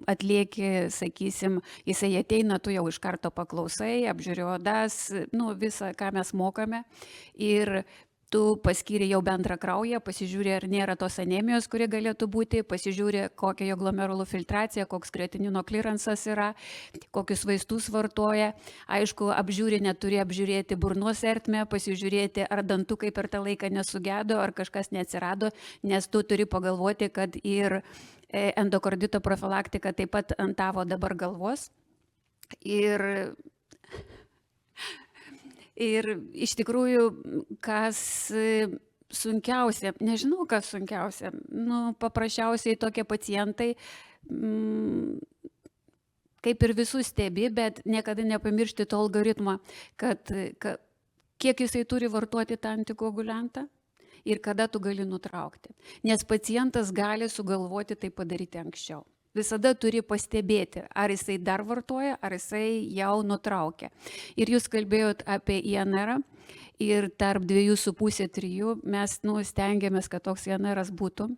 atlieki, sakysim, jisai ateina, tu jau iš karto paklausai, apžiūri odas, visą, ką mes mokame. Ir tu paskiri jau bendrą kraują, pasižiūri, ar nėra tos anemijos, kuri galėtų būti, pasižiūri, kokia jo glomerulų filtracija, koks kreatinino kliransas yra, kokius vaistus vartoja. Aišku, neturi apžiūrėti burnos ertmę, pasižiūrėti, ar dantukai per tą laiką nesugedo, ar kažkas neatsirado, nes tu turi pagalvoti, kad ir endokardito profilaktika taip pat ant tavo dabar galvos. Ir iš tikrųjų, kas sunkiausia, nežinau, kas sunkiausia, paprasčiausiai tokie pacientai, kaip ir visus stebi, bet niekada nepamiršti to algoritmo, kad kiek jisai turi vartoti tą antikoaguliantą ir kada tu gali nutraukti. Nes pacientas gali sugalvoti tai padaryti anksčiau. Visada turi pastebėti, ar jisai dar vartoja, ar jisai jau nutraukia. Ir jūs kalbėjot apie INR ir tarp 2,5-3 mes stengiamės, kad toks INR būtų.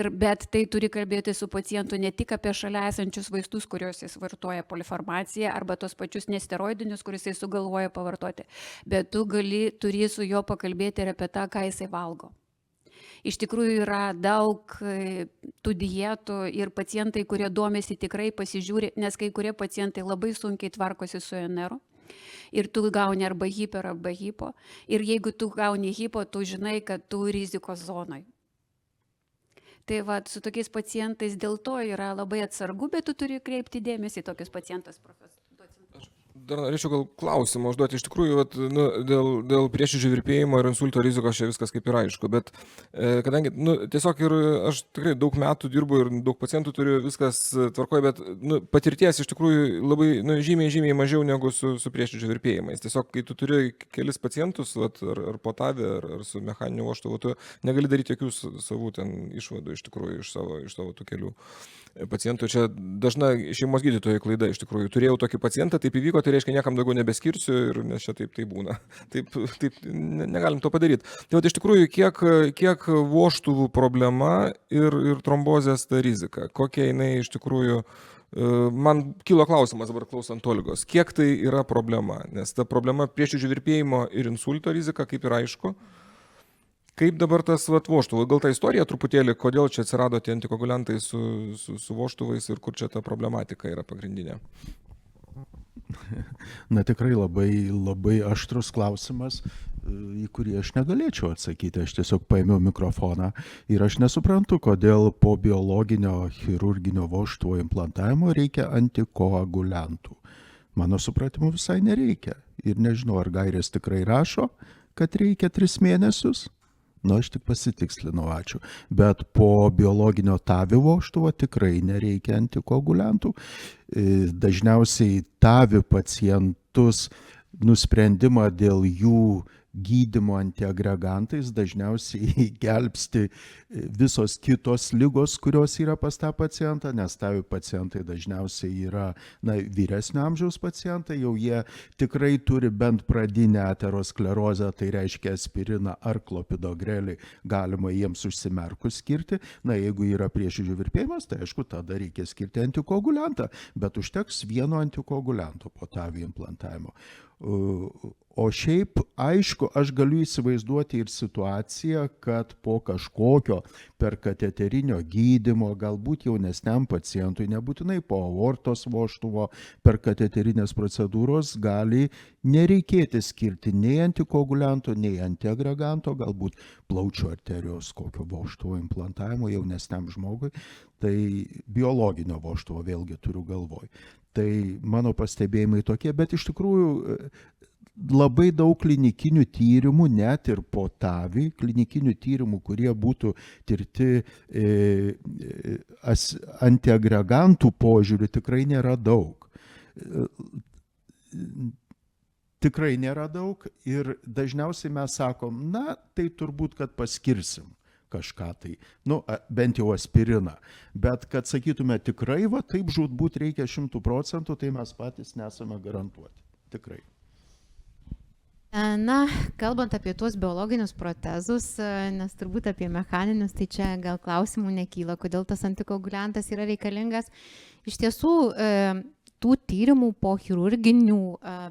Bet tai turi kalbėti su pacientu ne tik apie šalia esančius vaistus, kuriuos jis vartoja, polifarmaciją arba tos pačius nesteroidinius, kuriuos jisai sugalvoja pavartoti, bet tu turi su juo pakalbėti ir apie tą, ką jisai valgo. Iš tikrųjų yra daug tų dietų ir pacientai, kurie domisi, tikrai pasižiūri, nes kai kurie pacientai labai sunkiai tvarkosi su INR. Ir tu gauni arba hiper, arba hipo. Ir jeigu tu gauni hipo, tu žinai, kad tu rizikos zonai. Tai su tokiais pacientais dėl to yra labai atsargu, bet tu turi kreipti dėmesį į tokius pacientus, profesorius. Dar norėčiau gal klausimą užduoti. Iš tikrųjų, dėl prieširdžių virpėjimo ir insulto rizikos čia viskas kaip ir aišku, bet kadangi tiesiog ir aš tikrai daug metų dirbu ir daug pacientų turiu, viskas tvarkoja, bet patirties iš tikrųjų labai žymiai mažiau negu su prieširdžių virpėjimais. Tiesiog, kai tu turi kelis pacientus, ar potavę, ar su mechaniniu vožtuvu, tu negali daryti jokių savų ten išvadų iš tikrųjų iš savo tų kelių pacientų. Čia dažna šeimos gydytojų klaida iš tikrųjų. Turėjau tokį pacientą, taip įvyko, tai reiškia niekam daugiau nebeskirsiu, nes čia taip būna. Taip negalim to padaryti. Tai iš tikrųjų, kiek vožtuvų problema ir trombozės ta rizika, kokia jinai iš tikrųjų, man kilo klausimas dabar klausant Olgos, kiek tai yra problema, nes ta problema prieširdžių virpėjimo ir insulto rizika, kaip ir aišku. Kaip dabar tas vožtuvai, gal ta istorija truputėlį, kodėl čia atsirado tie antikoaguliantai su vožtuvais ir kur čia ta problematika yra pagrindinė? Na tikrai labai aštrus klausimas, į kurį aš negalėčiau atsakyti. Aš tiesiog paėmiau mikrofoną ir aš nesuprantu, kodėl po biologinio chirurginio vožtuvo implantavimo reikia antikoaguliantų. Mano supratimu visai nereikia. Ir nežinau, ar gairės tikrai rašo, kad reikia 3 mėnesius. Nu, aš tik pasitikslinau, ačiū. Bet po biologinio TAVI vožtuvo tikrai nereikia antikoaguliantų. Dažniausiai TAVI pacientus nusprendimą dėl jų gydymo antiagregantais dažniausiai gelbsti visos kitos ligos, kurios yra pas tą pacientą, nes TAVI pacientai dažniausiai yra vyresnio amžiaus pacientai, jau jie tikrai turi bent pradinę aterosklerozę, tai reiškia aspiriną ar klopidogrelį, galima jiems užsimerkus skirti. Jeigu yra prieširdžių virpėjimas, tai aišku, tada reikia skirti antikoaguliantą, bet užteks vieno antikoagulianto po TAVI implantavimo. O šiaip, aišku, aš galiu įsivaizduoti ir situaciją, kad po kažkokio perkateterinio gydymo, galbūt jaunesniam pacientui, nebūtinai po aortos vožtuvo perkateterinės procedūros, gali nereikėti skirti nei antikoagulianto, nei antiagreganto, galbūt plaučių arterijos kokio vožtuvo implantavimo jaunesniam žmogui. Tai biologinio vožtuvo vėlgi turiu galvoj. Tai mano pastebėjimai tokie, bet iš tikrųjų labai daug klinikinių tyrimų, net ir po TAVI, klinikinių tyrimų, kurie būtų tirti antiagregantų požiūrių, tikrai nėra daug. Tikrai nėra daug ir dažniausiai mes sakom, tai turbūt, kad paskirsim kažką tai, bent jau aspiriną. Bet kad sakytume tikrai, taip žūtbūt reikia 100%, tai mes patys nesame garantuoti. Tikrai. Kalbant apie tuos biologinius protezus, nes turbūt apie mechaninius, tai čia gal klausimų nekyla, kodėl tas antikoaguliantas yra reikalingas. Iš tiesų, tų tyrimų po chirurginių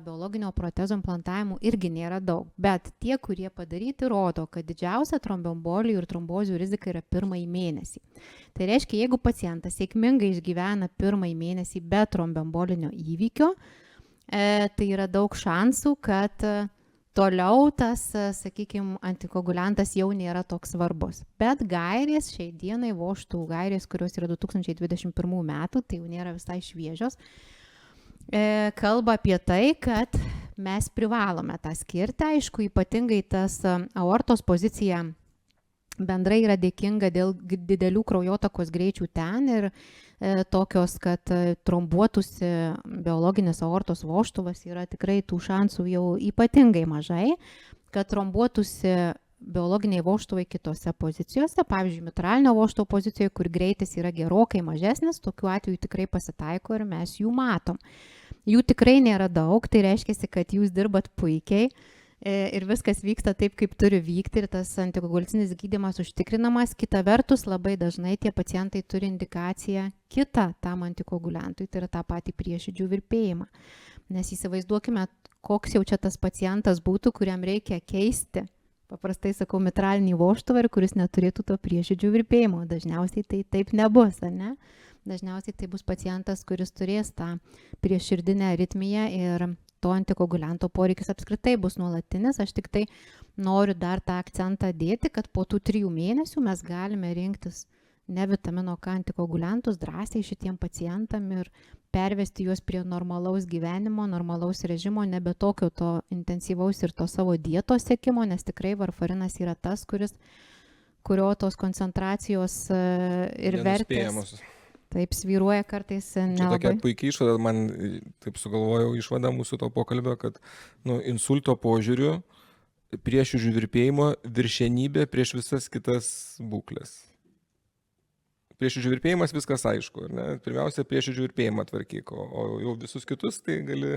biologinio protezo implantavimų irgi nėra daug, bet tie, kurie padaryti, rodo, kad didžiausia tromboembolijų ir trombozių rizika yra pirmąjį mėnesį. Tai reiškia, jeigu pacientas sėkmingai išgyvena pirmąjį mėnesį be tromboembolinio įvykio, tai yra daug šansų, kad toliau tas, sakykime, antikoaguliantas jau nėra toks svarbus. Bet gairės, šiai dienai vožtuvų gairės, kurios yra 2021 metų, tai jau nėra visai šviežios, kalba apie tai, kad mes privalome tą skirti. Aišku, ypatingai tas aortos pozicija bendrai yra dėkinga dėl didelių kraujotakos greičių ten ir tokios, kad trombuotųsi biologinis aortos vožtuvas yra tikrai tų šansų jau ypatingai mažai, kad trombuotųsi biologiniai vožtuvai kitose pozicijose, pavyzdžiui, mitralinio vožtuvo pozicijoje, kur greitis yra gerokai mažesnis, tokių atvejų tikrai pasitaiko ir mes jų matom. Jų tikrai nėra daug, tai reiškia, kad jūs dirbat puikiai ir viskas vyksta taip, kaip turi vykti ir tas antikoaguliacinis gydymas užtikrinamas. Kita vertus, labai dažnai tie pacientai turi indikaciją kitą tam antikoaguliantui, tai yra tą patį prieširdžių virpėjimą. Nes įsivaizduokime, koks jau čia tas pacientas būtų, kuriam reikia keisti, paprastai sakau, mitralinį vožtuvą ir kuris neturėtų to prieširdžių virpėjimo. Dažniausiai tai taip nebus, ar ne? Dažniausiai tai bus pacientas, kuris turės tą prieširdinę aritmiją ir to antikoagulianto poreikis apskritai bus nuolatinis. Aš tik tai noriu dar tą akcentą dėti, kad po tų 3 mėnesių mes galime rinktis ne vitamino K antikoaguliantus drąsiai šitiem pacientam ir pervesti juos prie normalaus gyvenimo, normalaus režimo, nebe tokio to intensyvaus ir to savo dietos sekimo, nes tikrai varfarinas yra tas, kurio tos koncentracijos ir vertės taip svyruoja kartais nelabai. Čia tokia puikiai išvada, man taip sugalvojau išvadą mūsų to pokalbio, kad insulto požiūriu prieširdžių virpėjimo viršenybė prieš visas kitas būklės. Prieširdžių virpėjimas viskas aišku, ne? Pirmiausia, prieširdžių virpėjimą tvarkyk, o jau visus kitus tai gali,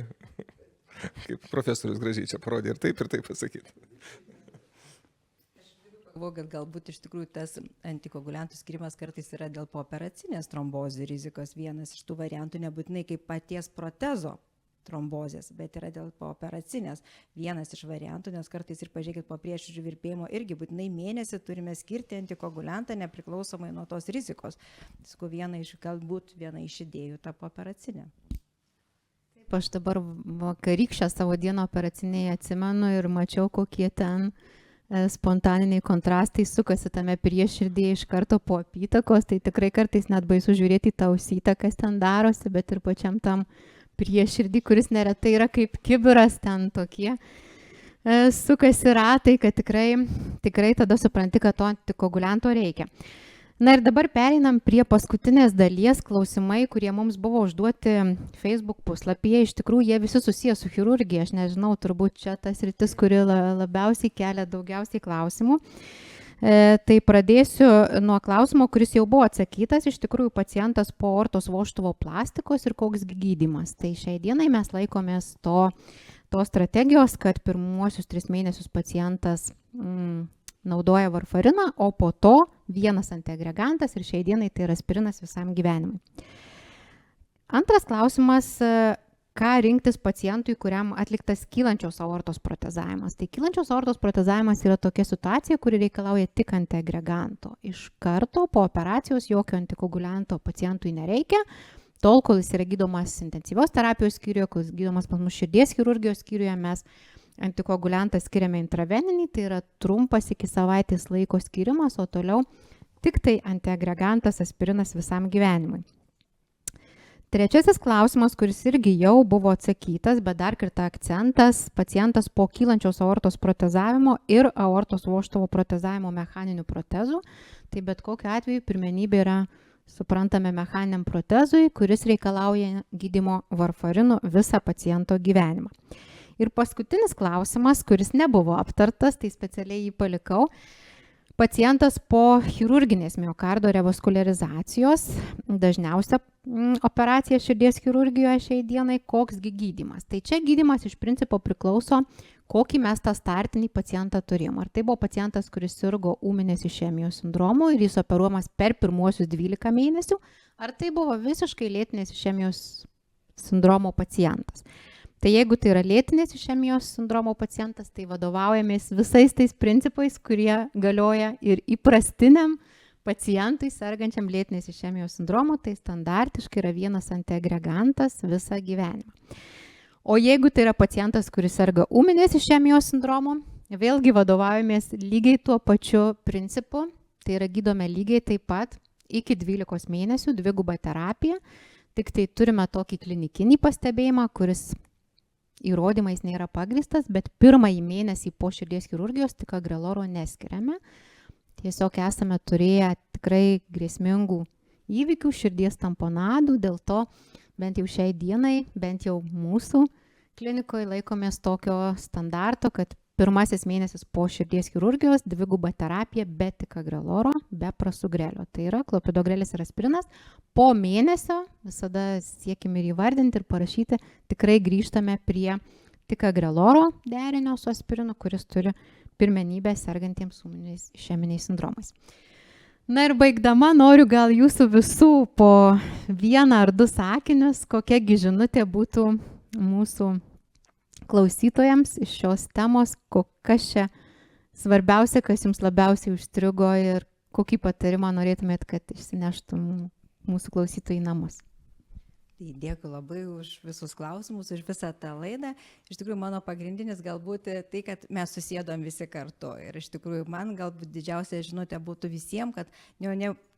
kaip profesorius gražiai čia parodė, ir taip pasakyti. Kad galbūt iš tikrųjų tas antikoaguliantų skirimas kartais yra dėl pooperacinės trombozių rizikos vienas iš tų variantų, nebūtinai kaip paties protezo trombozės, bet yra dėl pooperacinės vienas iš variantų, nes kartais ir pažiūrėkit po prieširdžių virpėjimo irgi būtinai mėnesį turime skirti antikoaguliantą nepriklausomai nuo tos rizikos. Galbūt viena iš idėjų ta pooperacinė. taip, aš dabar vakarykščią savo dieną operacinėje atsimenu ir mačiau, kokie ten spontaniniai kontrastai sukasi tame prieširdėje iš karto po apytakos, tai tikrai kartais net baisu žiūrėti į tą ausytą, kas ten darosi, bet ir pačiam tam prieširdį, kuris neretai yra kaip kibiras, ten tokie sukasi ratai, kad tikrai tada supranti, kad to antikoagulianto reikia. Na ir dabar pereinam prie paskutinės dalies klausimai, kurie mums buvo užduoti Facebook puslapyje. Iš tikrųjų, jie visi susiję su chirurgija. Aš nežinau, turbūt čia tas rytis, kuri labiausiai kelia daugiausiai klausimų. Tai pradėsiu nuo klausimo, kuris jau buvo atsakytas. Iš tikrųjų, pacientas po aortos vožtuvo plastikos ir koks gydymas. Tai šiai dienai mes laikomės tos strategijos, kad pirmuosius 3 mėnesius pacientas naudoja varfariną, o po to vienas antiagregantas ir šiai dienai tai yra aspirinas visam gyvenimui. Antras klausimas, ką rinktis pacientui, kuriam atliktas kylančios aortos protezavimas. Tai kylančios aortos protezavimas yra tokia situacija, kuri reikalauja tik antiagreganto. Iš karto po operacijos jokio antikoagulianto pacientui nereikia, tol, kol jis yra gydomas intensyvios terapijos skyriuje, kol jis gydomas pas mus širdies chirurgijos skyriuje, mes antikoaguliantą skiriame intraveninį, tai yra trumpas iki savaitės laiko skirimas, o toliau tik tai antiagregantas aspirinas visam gyvenimui. Trečiasis klausimas, kuris irgi jau buvo atsakytas, bet dar kartą akcentas, pacientas po kylančios aortos protezavimo ir aortos vožtuvo protezavimo mechaninių protezų, tai bet kokiu atveju pirmenybė yra suprantame mechaniniam protezui, kuris reikalauja gydymo varfarinu visą paciento gyvenimą. Ir paskutinis klausimas, kuris nebuvo aptartas, tai specialiai jį palikau. Pacientas po chirurginės miokardo revaskuliarizacijos, dažniausia operacija širdies chirurgijoje šiai dienai, koks gydymas. Tai čia gydymas iš principo priklauso, kokį mes tą startinį pacientą turėjom. Ar tai buvo pacientas, kuris sirgo ūminės išemijos sindromu ir jis operuojamas per pirmuosius 12 mėnesių, ar tai buvo visiškai lėtinės išemijos sindromo pacientas. Tai jeigu tai yra lėtinės išemijos sindromo pacientas, tai vadovaujamės visais tais principais, kurie galioja ir įprastiniam pacientui sergančiam lėtinės išemijos sindromu, tai standartiškai yra vienas antiagregantas visą gyvenimą. O jeigu tai yra pacientas, kuris serga ūminės išemijos sindromu, vėlgi vadovaujamės lygiai tuo pačiu principu, tai yra gydome lygiai taip pat iki 12 mėnesių, dvigubą terapiją, tik tai turime tokį klinikinį pastebėjimą, kuris įrodymais nėra pagristas, bet pirmąjį mėnesį po širdies chirurgijos ticagreloro neskiriame. Tiesiog esame turėję tikrai grėsmingų įvykių, širdies tamponadų, dėl to bent jau šiai dienai, bent jau mūsų klinikoje laikomės tokio standarto, kad pirmasis mėnesis po širdies chirurgijos dviguba terapija be ticagreloro, be prasugrelio. Tai yra klopidogrelis ir aspirinas. Po mėnesio visada siekim ir įvardinti ir parašyti, tikrai grįžtame prie ticagreloro derinio su aspirinu, kuris turi pirmenybę sergantiems ūminiais išeminiais sindromais. Na ir baigdama noriu gal jūsų visų po 1 ar 2 sakinius, kokiagi žinutė būtų mūsų klausytojams iš šios temos, kas čia svarbiausia, kas jums labiausiai užstrigo ir kokį patarimą norėtumėt, kad išsineštų mūsų klausytojai į namus. Tai dėkui labai už visus klausimus, už visą tą laidą. Iš tikrųjų, mano pagrindinis galbūt tai, kad mes susėdom visi kartu. Ir iš tikrųjų, man galbūt didžiausia žinutė būtų visiems, kad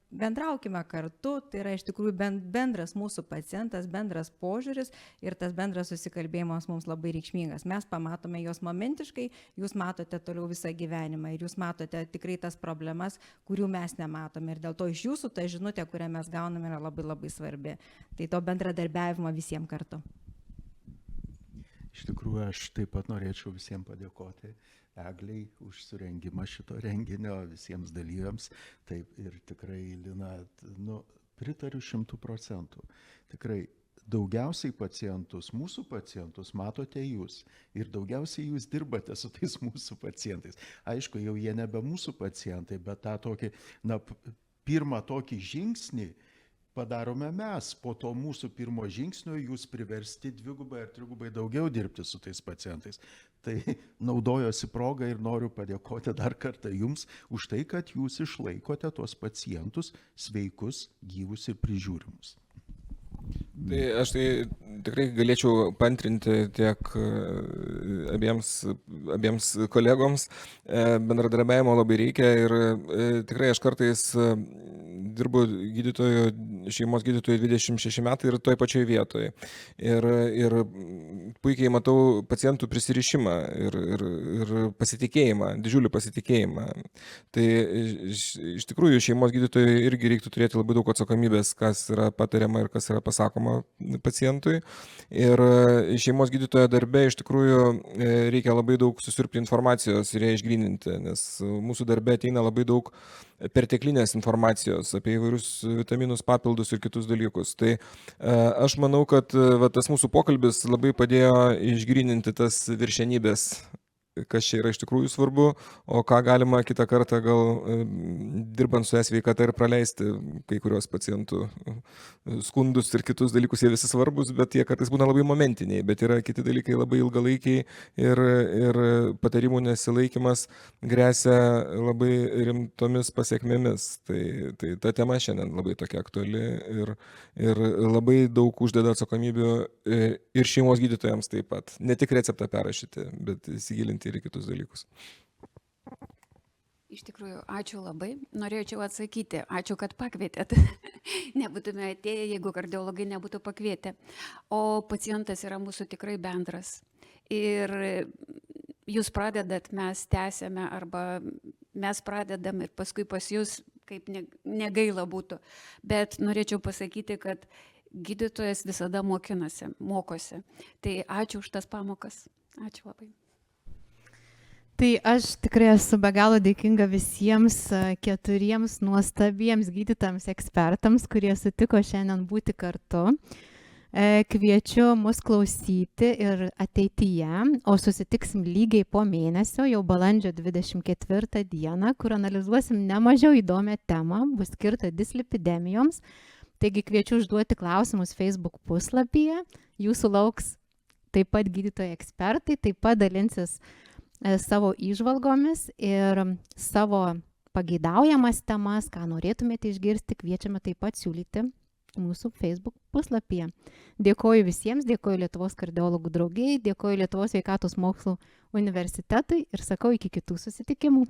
bendraukime kartu, tai yra iš tikrųjų bendras mūsų pacientas, bendras požiūris ir tas bendras susikalbėjimas mums labai reikšmingas. Mes pamatome juos momentiškai, jūs matote toliau visą gyvenimą ir jūs matote tikrai tas problemas, kurių mes nematome. Ir dėl to iš jūsų ta žinutė, kurią mes gauname, yra labai labai svarbi. Tai to bendradarbiavimo visiems kartu. Iš tikrųjų, aš taip pat norėčiau visiems padėkoti Egliai už surengimą šito renginio, visiems dalyviams. Taip, ir tikrai, Lina, pritariu 100%. Tikrai daugiausiai pacientus, mūsų pacientus matote jūs ir daugiausiai jūs dirbate su tais mūsų pacientais. Aišku, jau jie nebe mūsų pacientai, bet tą tokį, pirmą tokį žingsnį padarome mes. Po to mūsų pirmo žingsnio jūs priversti 2 ar 3 daugiau dirbti su tais pacientais. Tai naudojosi progą ir noriu padėkoti dar kartą jums už tai, kad jūs išlaikote tuos pacientus sveikus, gyvus ir prižiūrimus. Tai aš tai tikrai galėčiau paantrinti tiek abiems kolegoms. Bendradarbiavimo labai reikia ir tikrai aš kartais dirbu šeimos gydytoju 26 metai ir toj pačioj vietoje. Ir puikiai matau pacientų prisirišimą ir pasitikėjimą, didžiulį pasitikėjimą. Tai iš tikrųjų šeimos gydytojui irgi reiktų turėti labai daug atsakomybės, kas yra patariama ir kas yra pasakoma pacientui. Ir šeimos gydytojo darbe iš tikrųjų reikia labai daug susiurbti informacijos ir ją išgryninti, nes mūsų darbe ateina labai daug perteklinės informacijos apie įvairius vitaminus, papildus ir kitus dalykus. Tai aš manau, kad tas mūsų pokalbis labai padėjo išgryninti tas viršenybės, kas čia yra iš tikrųjų svarbu, o ką galima kitą kartą gal dirbant su sveikata ir praleisti kai kurios pacientų skundus ir kitus dalykus, jie visi svarbus, bet jie kartais būna labai momentiniai, bet yra kiti dalykai labai ilgalaikiai ir patarimų nesilaikymas grėsia labai rimtomis pasiekmėmis. Tai ta tema šiandien labai tokia aktuali ir labai daug uždeda atsakomybių ir šeimos gydytojams taip pat. Ne tik receptą perrašyti, bet įsigilinti ir kitus dalykus. Iš tikrųjų, ačiū labai. Norėčiau atsakyti. Ačiū, kad pakvietėt. Nebūtume atėję, jeigu kardiologai nebūtų pakvietę. O pacientas yra mūsų tikrai bendras. Ir jūs pradedat, mes tęsiame, arba mes pradedam ir paskui pas jūs, kaip negaila būtų. Bet norėčiau pasakyti, kad gydytojas visada mokosi. Tai ačiū už tas pamokas. Ačiū labai. Tai aš tikrai esu be galo dėkinga visiems 4 nuostabiems gydytams ekspertams, kurie sutiko šiandien būti kartu. Kviečiu mus klausyti ir ateityje, o susitiksim lygiai po mėnesio, jau balandžio 24 dieną, kur analizuosim nemažiau įdomią temą, bus skirta dislipidemijoms. Taigi kviečiu užduoti klausimus Facebook puslapyje, jūsų lauks taip pat gydytojai ekspertai, taip pat dalinsis savo įžvalgomis ir savo pageidaujamas temas, ką norėtumėte išgirsti, kviečiame taip pat siūlyti mūsų Facebook puslapyje. Dėkoju visiems, dėkoju Lietuvos kardiologų draugijai, dėkoju Lietuvos sveikatos mokslų universitetui ir sakau iki kitų susitikimų.